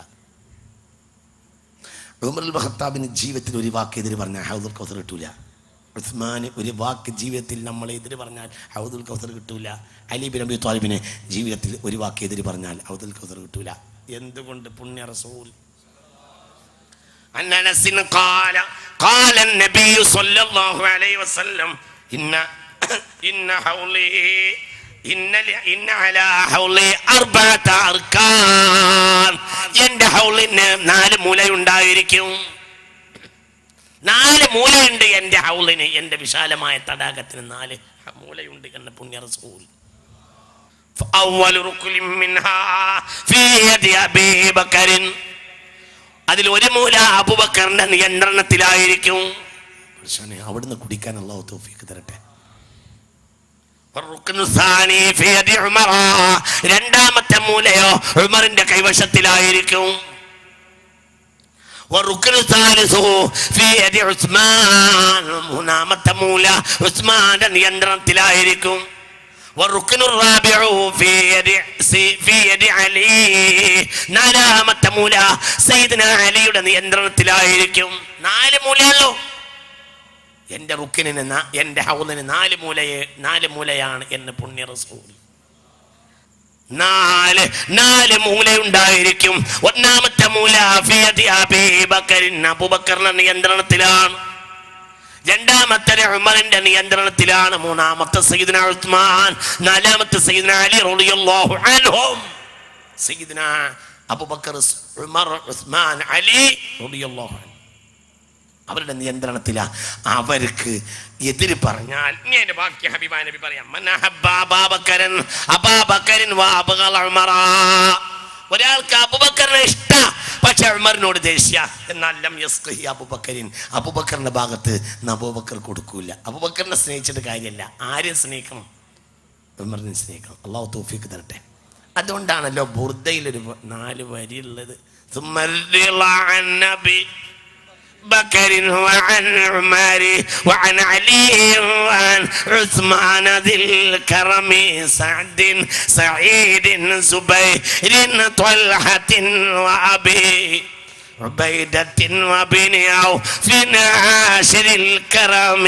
ഉമറുൽ ഖത്താബിന് ജീവിതത്തിൽ ഒരു വാക്ക് എതിര് പറഞ്ഞാൽ ഹൗദുൽ കൗസർ കിട്ടൂല. ഉസ്മാന് ഒരു വാക്ക് ജീവിതത്തിൽ നമ്മളെ എതിര് പറഞ്ഞാൽ ഹൗദുൽ കൗസർ കിട്ടൂല. അലി ബിൻ അബി ത്വാലിബിന് ജീവിതത്തിൽ ഒരു വാക്ക് എതിര് പറഞ്ഞാൽ ഹൗദുൽ കൗസർ കിട്ടൂല. എന്തുകൊണ്ട്? പുണ്യ റസൂൽ അനസിൻ ഖാല ഖാല നബി സല്ലല്ലാഹു അലൈഹി വസല്ലം ഇന്ന ഹൗലി ഇന്ന അലാ ഹൗലി അർബഅത അർകാൻ, എൻ്റെ ഹൗലിന് 4 മൂലയുണ്ടായിരിക്കും. 4 മൂലയുണ്ട് എൻ്റെ ഹൗലിന്, എൻ്റെ വിശാലമായ തടാകത്തിന് 4 മൂലയുണ്ട് എന്ന പുണ്യ റസൂൽ. അതിൽ ഒരു മൂല അബൂബക്കറിന്റെ നിയന്ത്രണത്തിലായിരിക്കും. അവിടുന്ന് കുടിക്കാൻ അല്ലാഹു തൗഫീഖ് തരട്ടെ. രണ്ടാമത്തെ മൂലയോ ഉമറിന്റെ കൈവശത്തിലായിരിക്കും. മൂന്നാമത്തെ മൂല ഉസ്മാന്റെ നിയന്ത്രണത്തിലായിരിക്കും. നാലാമത്തെ മൂല സയ്യിദ്ന അലിയുടെ നിയന്ത്രണത്തിലായിരിക്കും. 4 മൂലയുള്ളൂ. എൻ്റെ റുക്കിന്, എൻ്റെ ഹൗലിന് 4 മൂലയാണ് എന്ന് പുണ്യ റസൂൽ. 4 മൂലയുണ്ടായിരിക്കും. ഒന്നാമത്തെ മൂല അബൂബക്കറിന്റെ നിയന്ത്രണത്തിലാണ്. രണ്ടാമത്തെ ഉമറിന്റെ നിയന്ത്രണത്തിലാണ്. മൂന്നാമത്തെ സയ്യിദ്ന ഉസ്മാൻ, നാലാമത്തെ സയ്യിദ്ന അലി റളിയല്ലാഹു അൻഹും. സയ്യിദ്ന അബൂബക്കർ, ഉമർ, ഉസ്മാൻ, അലി റളിയല്ലാഹു അൻഹു അവരുടെ നിയന്ത്രണത്തിലാ. അവർക്ക് എതിര് പറഞ്ഞാൽ ഇങ്ങനെ ബാക്കി ഹബീബാ നബി പറയാം, ഒരാൾക്ക് അബൂബക്കറിനെ ഇഷ്ട, പക്ഷെ ഉമറിനോട് ദേഷ്യ. എന്നാൽ അബൂബക്കറിന്റെ ഭാഗത്ത് അബൂബക്കർ കൊടുക്കൂല. അബൂബക്കറിനെ സ്നേഹിച്ചിട്ട് കാര്യമില്ല. ആരെയും സ്നേഹിക്കണം? ഉമറിനെ സ്നേഹിക്കണം. അല്ലാഹു തൗഫീഖ് തരട്ടെ. അതുകൊണ്ടാണല്ലോ ബുർദയിലൊരു 4 വരി ഉള്ളത്. بكر وعن عمر وعن علي وعن عثمان ذي الكرم سعد سعيد زبير طلحة وأبي عبيدة وابن عوف عاشر الكرم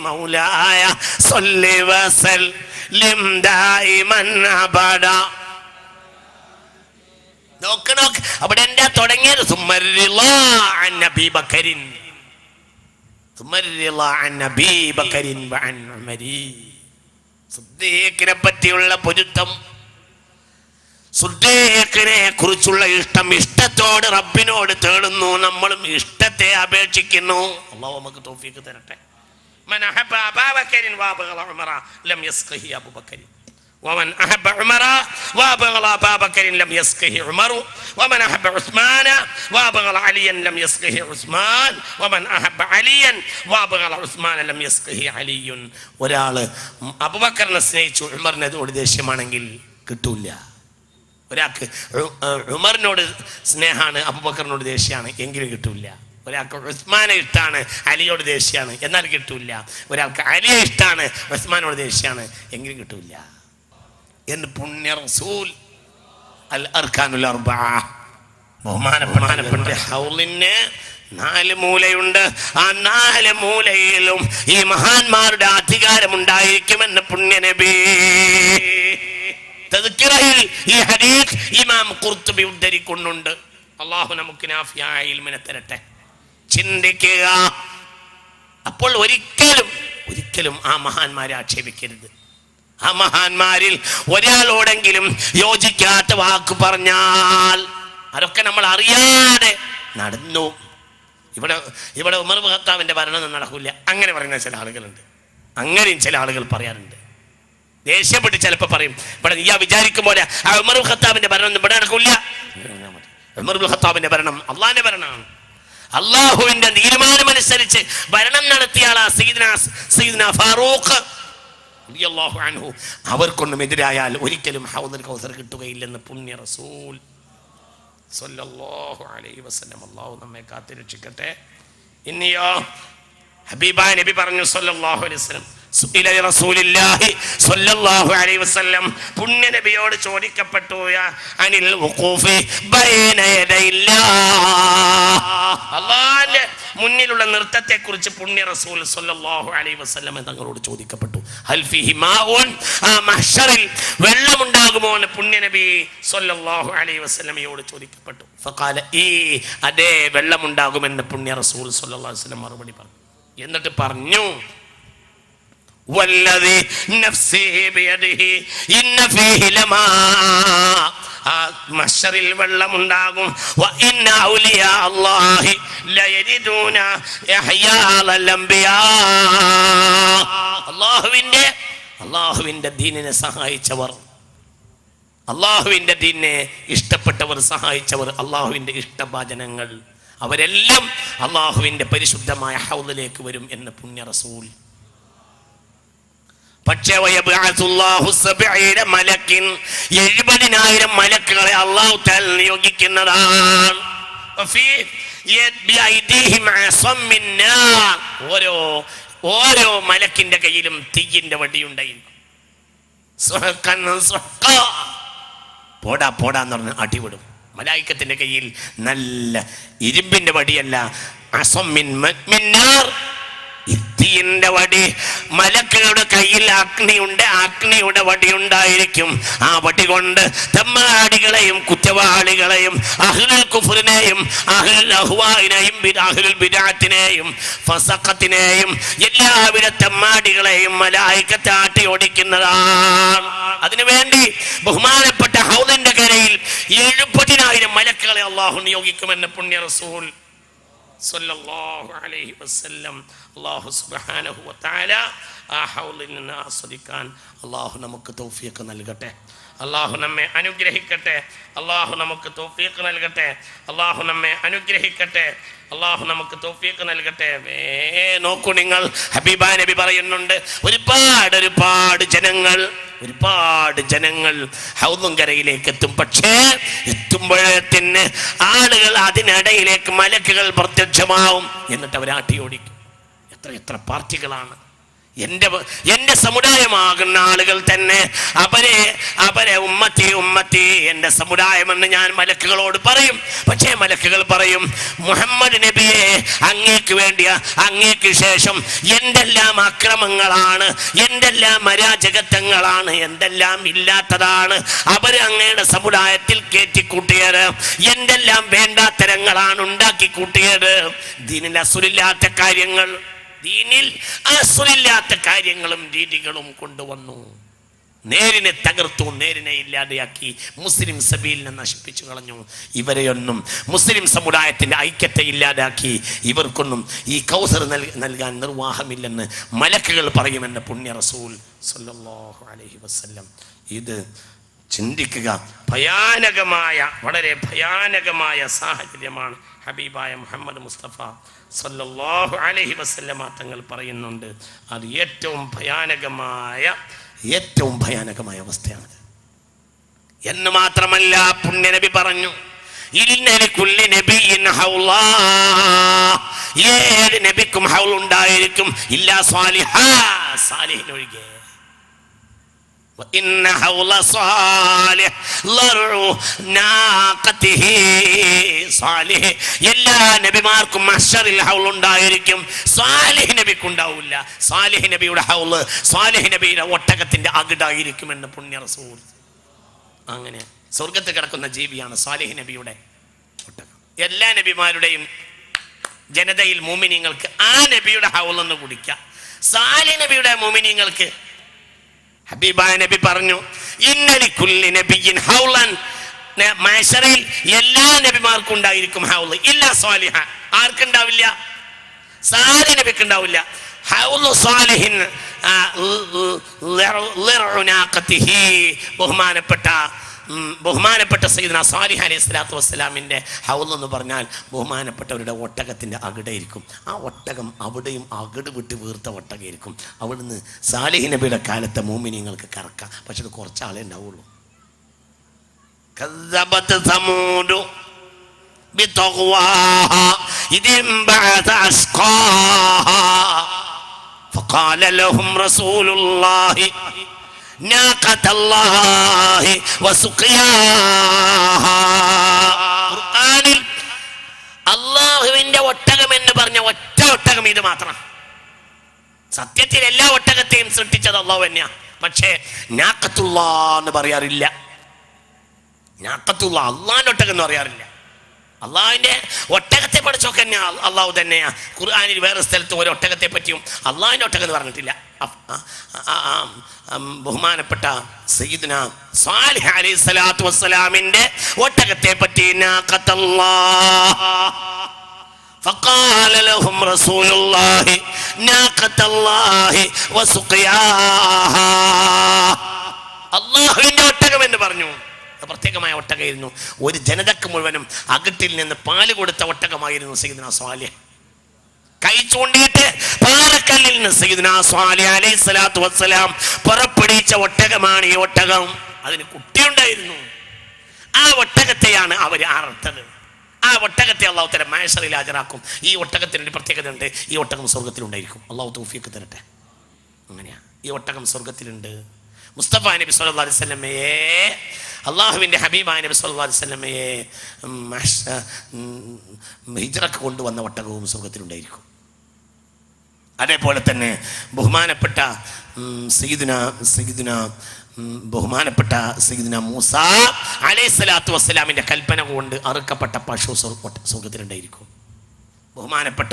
مولاي صل وسلم دائما أبدا. നോക്ക് അവിടെ എന്താ തുടങ്ങിയത്? സുദ്ദീഖിനെ പറ്റിയുള്ള പൊരുത്തം, സുദ്ദീഖിനെ കുറിച്ചുള്ള ഇഷ്ടം, ഇഷ്ടത്തോട് റബ്ബിനോട് തേടുന്നു. നമ്മളും ഇഷ്ടത്തെ അപേക്ഷിക്കുന്നു. അല്ലാഹു നമുക്ക് തൗഫീഖ് തരട്ടെ. ومن أحب عمر وأبغض أبا بكر لم يسقه عمر ومن أحب عثمان وأبغض عليا لم يسقه عثمان ومن أحب عليا وأبغض عثمان لم يسقه علي. ഒരാൾ അബൂബക്കറിനെ സ്നേഹിച്ചു ഉമറിനോട് ദേഷ്യമാണെങ്കിൽ കിട്ടൂല. ഒരാൾക്ക് ഉമറിനോട് സ്നേഹമാണ് അബൂബക്കറിനോട് ദേഷ്യമാണ് എങ്കിലും കിട്ടൂല. ഒരാൾക്ക് ഉസ്മാനെ ഇഷ്ടമാണ് അലിയോട് ദേഷ്യമാണ് എന്നാൽ കിട്ടൂല. ഒരാൾക്ക് അലിയെ ഇഷ്ടമാണ് ഉസ്മാനോട് ദേഷ്യമാണ് എങ്കിലും കിട്ടൂല എന്ന് പുണ്യ റസൂൽ അൽ അർക്കാനുൽ അർബഅ ബഹുമാനപ്പെട്ട ഹൗലിന് 4 മൂലയുണ്ട്. ആ 4 മൂലയിലും ഈ മഹാന്മാരുടെ അധികാരം ഉണ്ടായിരിക്കുമെന്ന് പുണ്യ നബി തദ്കിറയിൽ ഈ ഹദീസ് ഇമാം ഖുർത്തുബി ഉദ്ധരിക്കുന്നുണ്ട്. അല്ലാഹു നമുക്ക് നാഫിയായ ഇൽമിനെ തരട്ടെ. ചിന്തിക്കുക. അപ്പോൾ ഒരിക്കലും ആ മഹാന്മാരെ ആക്ഷേപിക്കരുത്. ആ മഹാന്മാരിൽ ഒരാളോടെങ്കിലും യോജിക്കാത്ത വാക്ക് പറഞ്ഞാൽ അതൊക്കെ നമ്മൾ അറിയാതെ നടന്നു. ഇവിടെ ഉമർ ഇബ്നു ഖത്താബിന്റെ ഭരണം നടക്കില്ല അങ്ങനെ പറയുന്ന ചില ആളുകളുണ്ട്. അങ്ങനെയും ചില ആളുകൾ പറയാറുണ്ട്. ദേഷ്യപ്പെട്ട് ചിലപ്പോൾ പറയും ഇവിടെ നീ വിചാരിക്കും പോലെ ആ ഉമർ ഇബ്നു ഖത്താബിന്റെ ഭരണം ഇവിടെ നടക്കില്ല. ഉമർ ഇബ്നു ഖത്താബിന്റെ ഭരണം അള്ളാഹിന്റെ ഭരണമാണ്. അള്ളാഹുവിന്റെ തീരുമാനമനുസരിച്ച് ഭരണം നടത്തിയ ആളാ സയ്യിദ്ന ഫാറൂഖ് റളിയല്ലാഹു അൻഹു. അവർക്കൊന്നും എതിരായാൽ ഒരിക്കലും ഹൗദുൽ കൗസർ കിട്ടുകയില്ലെന്ന് പുണ്യ റസൂൽ സല്ലല്ലാഹു അലൈഹി വസല്ലം. അല്ലാഹു നമ്മെ കാത്തുരക്ഷിക്കട്ടെ. ഇനിയോ ഹബീബായ നബി പറഞ്ഞു സല്ലല്ലാഹു അലൈഹി വസല്ലം സുഇല റസൂലുള്ളാഹി സ്വല്ലല്ലാഹു അലൈഹി വസല്ലം പുണ്യ നബിയോട് ചോദിക്കപ്പെട്ടു അനിൽ വുഖൂഫി ബൈന യദൈല്ലാഹ് അല്ലാഹുവിന്റെ മുന്നിലുള്ള നൃത്തത്തെ കുറിച്ച് പുണ്യ റസൂൽ സ്വല്ലല്ലാഹു അലൈഹി വസല്ലം തങ്ങളോട് ചോദിക്കപ്പെട്ടു. ഹൽ ഫീഹി മാഉൻ മഹ്ശറിൽ വെള്ളമുണ്ടാകുമോ എന്ന് പുണ്യ നബി സ്വല്ലല്ലാഹു അലൈഹി വസല്ലമയോട് ചോദിക്കപ്പെട്ടു. ഫഖാല അതേ വെള്ളമുണ്ടാകുമെന്ന് പുണ്യ റസൂൽ സ്വല്ലല്ലാഹു അലൈഹി വസല്ലം മറുപടി പറഞ്ഞു. എന്നിട്ട് പറഞ്ഞു വല്ലദി നഫ്സി ബിയദിഹി ഇന്ന ഫീഹി ലമാ മഹ്ശറിൽ വെള്ളമുണ്ടാകും. വ ഇന്ന ഔലിയാ അല്ലാഹി ലയരിദൂന ഇഹ്യാഅൽ അംബിയാ അല്ലാഹുവിന്റെ ദീനിനെ സഹായിച്ചവർ, അല്ലാഹുവിന്റെ ദീനിനെ ഇഷ്ടപ്പെട്ടവർ, സഹായിച്ചവർ, അല്ലാഹുവിന്റെ ഇഷ്ടഭാജനങ്ങൾ അവരെല്ലാം അല്ലാഹുവിന്റെ പരിശുദ്ധമായ ഹൗദിലേക്ക് വരും എന്ന് പുണ്യ റസൂൽ. പക്ഷേ 70,000 മലക്കുകളെ അല്ലാഹു തആല നിയോഗിക്കുന്നതാണ്. ഓരോ മലക്കിന്റെ കയ്യിലും തീയിന്റെ വടിയുണ്ടായിരിക്കും. പോടാന്ന് പറഞ്ഞ് അടിവിടും. മലായിക്കത്തിന്റെ കയ്യിൽ നല്ല ഇരുമ്പിന്റെ വടിയല്ല, തീയിന്റെ വടി. മലക്കുകളുടെ കയ്യിൽ അഗ്നിയുണ്ട്, അഗ്നിയുടെ വടി ഉണ്ടായിരിക്കും. ആ വടി കൊണ്ട് തെമ്മാടികളെയും കുറ്റവാളികളെയും അഹ്ലുൽ കുഫ്റിനെയും അഹ്ലുൽ അഹ്വാഇനെയും അഹ്ലുൽ ബിദ്അത്തിനെയും ഫസഖത്തിനെയും എല്ലാവിധ തെമ്മാടികളെയും മലായിക്കത്ത് ആട്ടി ഓടിക്കുന്നതാണ്. അതിനുവേണ്ടി ബഹുമാനപ്പെട്ട ഹൗദിന്റെ കരയിൽ 70,000 മലക്കുകളെ അല്ലാഹു നിയോഗിക്കുമെന്ന് പുണ്യ റസൂൽ സല്ലല്ലാഹു അലൈഹി വസല്ലം. അല്ലാഹു സുബ്ഹാനഹു വ തആല ആ ഹൗലിൽ നിന്ന് ആസ്വദിക്കാൻ അല്ലാഹു നമുക്ക് തൗഫീഖ് നൽകട്ടെ. അല്ലാഹു നമ്മെ അനുഗ്രഹിക്കട്ടെ. അല്ലാഹു നമുക്ക് തൗഫീഖ് നൽകട്ടെ. അല്ലാഹു നമ്മെ അനുഗ്രഹിക്കട്ടെ. അല്ലാഹു നമുക്ക് തൗഫീഖ് നൽകട്ടെ. നോക്കൂ നിങ്ങൾ, ഹബീബായ നബി പറയുന്നുണ്ട് ഒരുപാട് ജനങ്ങൾ ഹൗദും കരയിലേക്ക് എത്തും. പക്ഷേ എത്തുമ്പോഴത്തിന് ആളുകൾ അതിനിടയിലേക്ക് മലക്കുകൾ പ്രത്യക്ഷമാവും. എന്നിട്ട് അവരാട്ടി ഓടിക്കും. എത്ര പാർട്ടികളാണ്! എന്റെ സമുദായമാകുന്ന ആളുകൾ തന്നെ അവരെ ഉമ്മത്തി എന്റെ സമുദായമെന്ന് ഞാൻ മലക്കുകളോട് പറയും. പക്ഷേ മലക്കുകൾ പറയും, മുഹമ്മദ് നബിയെ അങ്ങേക്ക് ശേഷം എന്തെല്ലാം അക്രമങ്ങളാണ്, എന്തെല്ലാം അരാജകത്വങ്ങളാണ്, എന്തെല്ലാം ഇല്ലാത്തതാണ് അവര് അങ്ങയുടെ സമുദായത്തിൽ കയറ്റിക്കൂട്ടിയത്, എന്തെല്ലാം വേണ്ടാത്തരങ്ങളാണ് ഉണ്ടാക്കി കൂട്ടിയത്. ദീനിൽ അസുലില്ലാത്ത കാര്യങ്ങളും രീതികളും കൊണ്ടുവന്നു. നേരിനെ തകർത്തു, നേരിനെ ഇല്ലാതെയാക്കി, മുസ്ലിം സബീലിനെ നശിപ്പിച്ചു കളഞ്ഞു. ഇവരെയൊന്നും മുസ്ലിം സമുദായത്തിന്റെ ഐക്യത്തെ ഇല്ലാതാക്കി. ഇവർക്കൊന്നും ഈ കൗസർ നൽകാൻ നിർവാഹമില്ലെന്ന് മലക്കുകൾ പറയുമെന്ന് പുണ്യ റസൂൽ സല്ലല്ലാഹു അലൈഹി വസല്ലം. ഇത് ചിന്തിക്കുക. ഭയാനകമായ, വളരെ ഭയാനകമായ സാഹചര്യമാണ്. ഹബീബായ മുഹമ്മദ് മുസ്തഫ സല്ലല്ലാഹു അലൈഹി വസല്ലമ തങ്ങൾ പറയുന്നുണ്ട്, അത് ഏറ്റവും ഭയാനകമായ അവസ്ഥയാണ് എന്ന് മാത്രമല്ല, പുണ്യനബി പറഞ്ഞു, ഏത് നബിക്കും ഹൗൾ ഉണ്ടായിരിക്കും, ഇല്ലാ സാലിഹിനൊഴികെ. എല്ലാ നബിമാർക്കും മഹ്ശറിൽ ഹൗൾ ഉണ്ടായിരിക്കും, സാലിഹ് നബിക്ക് ഉണ്ടാവില്ല. സാലിഹ് നബിയുടെ ഹൗള് സാലിഹ് നബിയുടെ ഒട്ടകത്തിന്റെ അകിടായിരിക്കുമെന്ന് പുണ്യ റസൂൽ. അങ്ങനെ സ്വർഗത്തിൽ കിടക്കുന്ന ജീവിയാണ് സാലിഹ് നബിയുടെ ഒട്ടകം. എല്ലാ നബിമാരുടെയും ജനതയിൽ മുഅ്മിനീങ്ങൾക്ക് ആ നബിയുടെ ഹൗളൊന്ന് കുടിക്കാം. സാലിഹ് നബിയുടെ മുഅ്മിനീങ്ങൾക്ക് ഹബീബായ നബി പറഞ്ഞു, ഇന്നലി കുല്ലി നബിയിൻ ഹൗളൻ, മഹ്ശറിൽ എല്ലാ നബിമാർക്കും ഉണ്ടായിരിക്കും ഹൗള്, ഇല്ലാ സാലിഹ. ആർക്കുണ്ടാവില്ല? സാലിഹ് നബിക്ക് ഉണ്ടാവില്ല. ഹൗളു സാലിഹിൻ ബഹുമാനപ്പെട്ട സയ്യിദ്നാ സാലിഹ് അലൈഹി സ്വലാത്തു വസ്സലാമിൻ്റെ ഹൗൾ എന്ന് പറഞ്ഞാൽ ബഹുമാനപ്പെട്ടവരുടെ ഒട്ടകത്തിൻ്റെ അകിടായിരിക്കും. ആ ഒട്ടകം അവിടെയും അകിട് വിട്ട് വീർത്ത ഒട്ടകമായിരിക്കും. അവിടുന്ന് സാലിഹ് നബിയുടെ കാലത്തെ മുഅ്മിനീങ്ങൾക്ക് കറക്കാം. പക്ഷെ അത് കുറച്ചാളേ ഉണ്ടാവുള്ളൂ. كذبت ثمود بطغواها إذ انبعث أشقاها فقال لهم رسول الله ناقة الله وسقياها. ഖുർആനിൽ അല്ലാഹുവിന്റെ ഒട്ടകം എന്ന് പറഞ്ഞ ഒറ്റ ഒട്ടകം ഇത് മാത്രം. സത്യത്തിൽ എല്ലാ ഒട്ടകത്തെയും സൃഷ്ടിച്ചത് അല്ലാഹു തന്നെയാ. പക്ഷേ നാഖത്തുല്ലാഹ് എന്ന് പറയാറില്ല. നാഖത്തുല്ലാ അള്ളാഹിന്റെ ഒട്ടകം എന്ന് പറയാറില്ല. അള്ളാഹിന്റെ ഒട്ടകത്തെ പഠിച്ചൊക്കെ തന്നെ അള്ളാഹു തന്നെയാ. ഖുർആനിൽ വേറെ സ്ഥലത്ത് ഒരു ഒട്ടകത്തെ പറ്റിയും അള്ളാഹിന്റെ ഒട്ടകം എന്ന് പറഞ്ഞിട്ടില്ല. ബഹുമാനപ്പെട്ട സയ്യിദ്നാ സാലിഹ് അലൈഹി സ്വലാത്തു വസ്സലാമിന്റെ ഒട്ടകത്തെ പറ്റി فقال لهم رسول الله ناقة الله وسقياها. അള്ളാഹുവിന്റെ ഒട്ടകം എന്ന് പറഞ്ഞു. പ്രത്യേകമായ ഒട്ടകമായിരുന്നു. ഒരു ജനതക്ക് മുഴുവനും അകട്ടിൽ നിന്ന് പാല് കൊടുത്ത ഒട്ടകമായിരുന്നു സയ്യിദ്നാ സ്വാലിഹ്. കൈ ചൂണ്ടിയിട്ട് പാറക്കല്ലിൽ നിന്ന് സയ്യിദ്നാ സ്വാലിഹ് അലൈഹി സ്വലാത്തു വസ്സലാം പുറപ്പെടുവിച്ച ഒട്ടകമാണ് ഈ ഒട്ടകം. അതിന് കുട്ടിയുണ്ടായിരുന്നു. ആ ഒട്ടകത്തെയാണ് അവർ അറുത്തത്. ആ ഒട്ടകത്തെ അള്ളാഹു തആല മഹ്ശറിൽ ഹാജരാക്കും. ഈ ഒട്ടകത്തിനൊരു പ്രത്യേകത ഉണ്ട്. ഈ ഒട്ടകം സ്വർഗത്തിലുണ്ടായിരിക്കും. അള്ളാഹു തൗഫീഖ് തരട്ടെ. അങ്ങനെയാ, ഈ ഒട്ടകം സ്വർഗത്തിലുണ്ട്. മുസ്തഫ നബി സല്ലല്ലാഹു അലൈഹി വസല്ലമയെ, അള്ളാഹുവിൻ്റെ ഹബീബായ നബി സല്ലല്ലാഹു അലൈഹി വസല്ലമയെ ഹിജ്റക്ക് കൊണ്ടുവന്ന ഒട്ടകവും സ്വർഗത്തിലുണ്ടായിരിക്കും. അതേപോലെ തന്നെ ബഹുമാനപ്പെട്ട സയ്യിദ്നാ മൂസ അലൈഹി സ്വലാത്തു വസ്സലാമിൻ്റെ കൽപ്പന കൊണ്ട് അറുക്കപ്പെട്ട പശു സ്വർഗത്തിലുണ്ടായിരിക്കും. ബഹുമാനപ്പെട്ട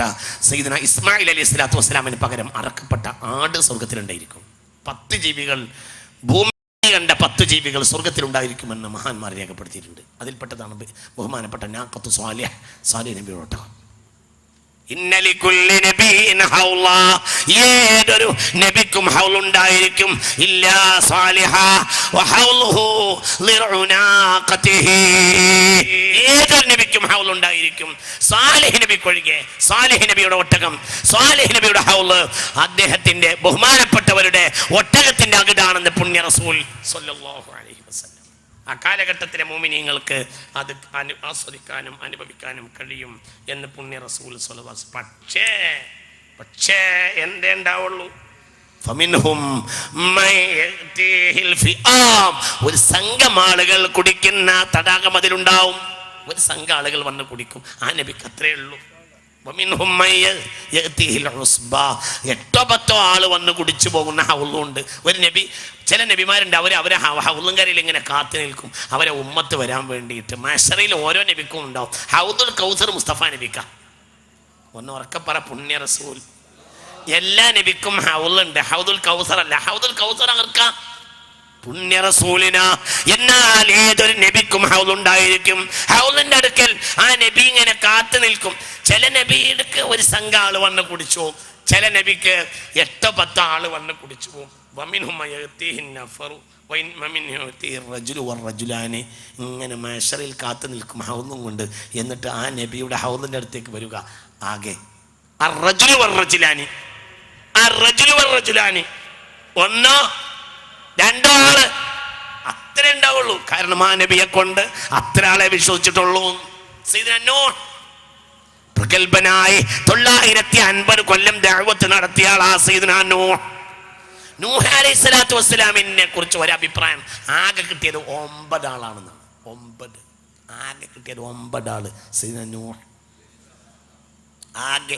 സയ്യിദ്നാ ഇസ്മായിൽ അലൈഹി സ്വലാത്തു വസ്സലാമിന് പകരം അറുക്കപ്പെട്ട ആട് സ്വർഗത്തിലുണ്ടായിരിക്കും. 10 ജീവികൾ, ഭൂമി കണ്ട 10 ജീവികൾ സ്വർഗത്തിലുണ്ടായിരിക്കുമെന്ന് മഹാന്മാർ രേഖപ്പെടുത്തിയിട്ടുണ്ട്. അതിൽപ്പെട്ടതാണ് ബഹുമാനപ്പെട്ട നാഖത്തു സാലിഹ് നബിയുടെ ഒട്ടകം. ഏതൊരു നബിക്കും ഹൗൾ ഉണ്ടായിരിക്കും. ഇല്ലാ സാലിഹ വഹൗലുഹു ലിറുനാഖതിഹി. ഏതൊരു നബിക്കും ഹൗൾ ഉണ്ടായിരിക്കും. സാലിഹ് നബിക്കൊഴികെ. സാലിഹ് നബിയുടെ ഒട്ടകം, സാലിഹ് നബിയുടെ ഹൗള് അദ്ദേഹത്തിന്റെ ബഹുമാനപ്പെട്ടവരുടെ ഒട്ടകത്തിന്റെ അകിടാണെന്ന് പുണ്യ റസൂൽ സ്വല്ലല്ലാഹു അലൈഹി വസല്ലം. ആ കാലഘട്ടത്തിലെ മുഅ്മിനീങ്ങൾക്ക് അത് ആസ്വദിക്കാനും അനുഭവിക്കാനും കഴിയും എന്ന് പുണ്യ റസൂൽ സ്വല്ലല്ലാഹു അലൈഹി വസല്ലം. പക്ഷേ എന്തേ ഉണ്ടാവുള്ളൂ? ഒരു സംഘം ആളുകൾ കുടിക്കുന്ന തടാകം അതിലുണ്ടാവും. ഒരു സംഘം ആളുകൾ വന്ന് കുടിക്കും. ആ നബിക്ക് അത്രേ ഉള്ളൂ. 8-10 ആള് വന്ന് കുടിച്ചു പോകുന്ന ഹൗളുണ്ട്. ഒരു നബി, ചില നബിമാരുണ്ട്, അവരെ ഹൗളും കരയിൽ ഇങ്ങനെ കാത്തു നിൽക്കും, അവരെ ഉമ്മത്ത് വരാൻ വേണ്ടിയിട്ട്. മഹ്ശറിൽ ഓരോ നബിക്കും ഉണ്ടാവും. ഹൗദുൽ കൗസർ മുസ്തഫ നബിക്ക. ഒന്ന് ഉറക്കപ്പറ പുണ്യ റസൂൽ. എല്ലാ നബിക്കും ഹൗളുണ്ട്, ഹൗദുൽ കൗസർ അല്ല. ഹൗദുൽ കൗസർ ആർക്കാ? പുണ്യ റസൂലിന. എന്നാൽ ഏതൊരു നബിക്കും ഹൗലുണ്ടായിരിക്കും. ഹൗലിന്റെ അടുക്കൽ ആ നബി ഇങ്ങനെ കാത്തു നിൽക്കും. ചില നബിക്ക് ഒരു സംഘം ആള് വന്ന് കുടിച്ചു, ചില നബിക്ക് 8-10 ആള് വന്ന് കുടിച്ചു പോകും. ഇങ്ങനെ മഹ്ശറിൽ കാത്തു നിൽക്കും ഹൗലും കൊണ്ട്. എന്നിട്ട് ആ നബിയുടെ ഹൗലിന്റെ അടുത്തേക്ക് വരിക ആകെ ഒന്നോ രണ്ടോ ആള് അത്ര ഉണ്ടാവുള്ളൂ. കാരണം ആ നബിയെ കൊണ്ട് അത്ര ആളെ വിശ്വസിച്ചിട്ടുള്ളൂ. പ്രഗൽഭനായി 950 കൊല്ലം ദഅവത്ത് നടത്തിയ ആളാ സയ്യിദുനാ നൂഹ് അലൈഹിസ്സലാത്തു വസ്സലാമിനെ കുറിച്ച് ഒരഭിപ്രായം. ആകെ കിട്ടിയത് 9 ആളാണെന്നാണ്. 9 ആകെ കിട്ടിയത് 9 ആള്. സയ്യിദുനാ നൂഹ് ആകെ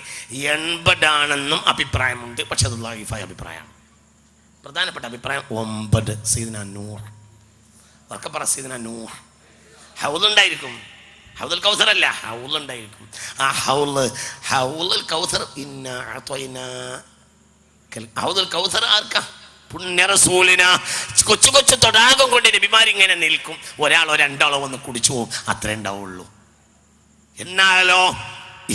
80 ആണെന്നും അഭിപ്രായമുണ്ട്. പക്ഷെ അത് ലൈഫായ അഭിപ്രായമാണ്. പ്രധാനപ്പെട്ട അഭിപ്രായം 9. സയ്യിദുനാ നൂഹ് ഒക്കെ പറ. സയ്യിദുനാ നൂഹ് ഹൗലുണ്ടായിരിക്കും. ഹൗലുൽ കൗസർ അല്ല, ഹൗലുണ്ടായിരിക്കും. ആ ഹൗലുൽ കൗസർ ഹൗലുൽ കൗസർ ആർക്കാ? പുണ്യ റസൂലിന. കൊച്ചു കൊച്ചു തൊടാകം കൊണ്ട് നബിമാരിങ്ങനെ നിൽക്കും. ഒരാളോ രണ്ടാളോ വന്ന് കുടിച്ചു പോകും, അത്രേ ഉണ്ടാവുള്ളൂ. എന്നാലോ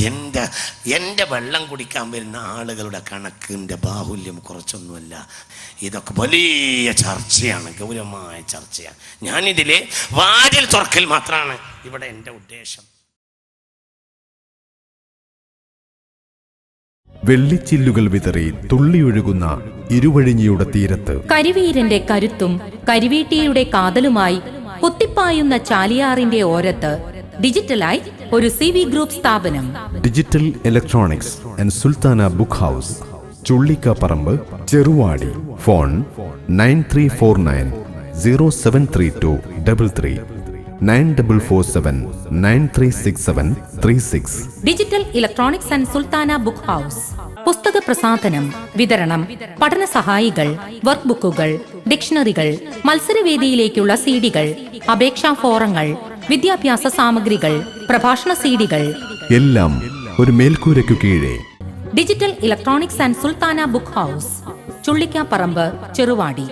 എൻ്റെ വെള്ളം കുടിക്കാൻ വരുന്ന ആളുകളുടെ കണക്കിൻ്റെ ബാഹുല്യം കുറച്ചൊന്നുമല്ല. ഇതൊക്കെ വലിയ ചർച്ചയാണ്, ഗൗരവമായ ചർച്ചയാണ്. ഞാനിതിലെ വാതിൽ തുറക്കൽ മാത്രമാണ് ഇവിടെ എൻ്റെ ഉദ്ദേശം. വെള്ളിച്ചില്ലുകൾ വിതറി തുള്ളിയൊഴുകുന്ന ഇരുവഴിഞ്ഞിയുടെ തീരത്ത് കരിവീരന്റെ കരുത്തും കരിവീട്ടിയുടെ കാതലുമായി കുത്തിപ്പായുന്ന ചാലിയാറിന്റെ ഓരത്ത് ഡിജിറ്റലായി ഒരു CV ഗ്രൂപ്പ് സ്ഥാപനം. Digital electronics and Sultana book house, Chullikkaparamba, Cheruvadi. Phone 9349073233 9447936736. Digital electronics and Sultana book house. പുസ്തക പ്രസാധനം, വിതരണം, പഠന സഹായികൾ, വർക്ക് ബുക്കുകൾ, ഡിക്ഷണറികൾ, മത്സരവേദിയിലേക്കുള്ള CDകൾ, അപേക്ഷാ ഫോറങ്ങൾ, വിദ്യാഭ്യാസ സാമഗ്രികൾ, പ്രഭാഷണ CDകൾ എല്ലാം ഒരു മേൽക്കൂരയ്ക്കു കീഴേ. Digital electronics and Sultana book house, Chullikkaparamba, Cheruvadi.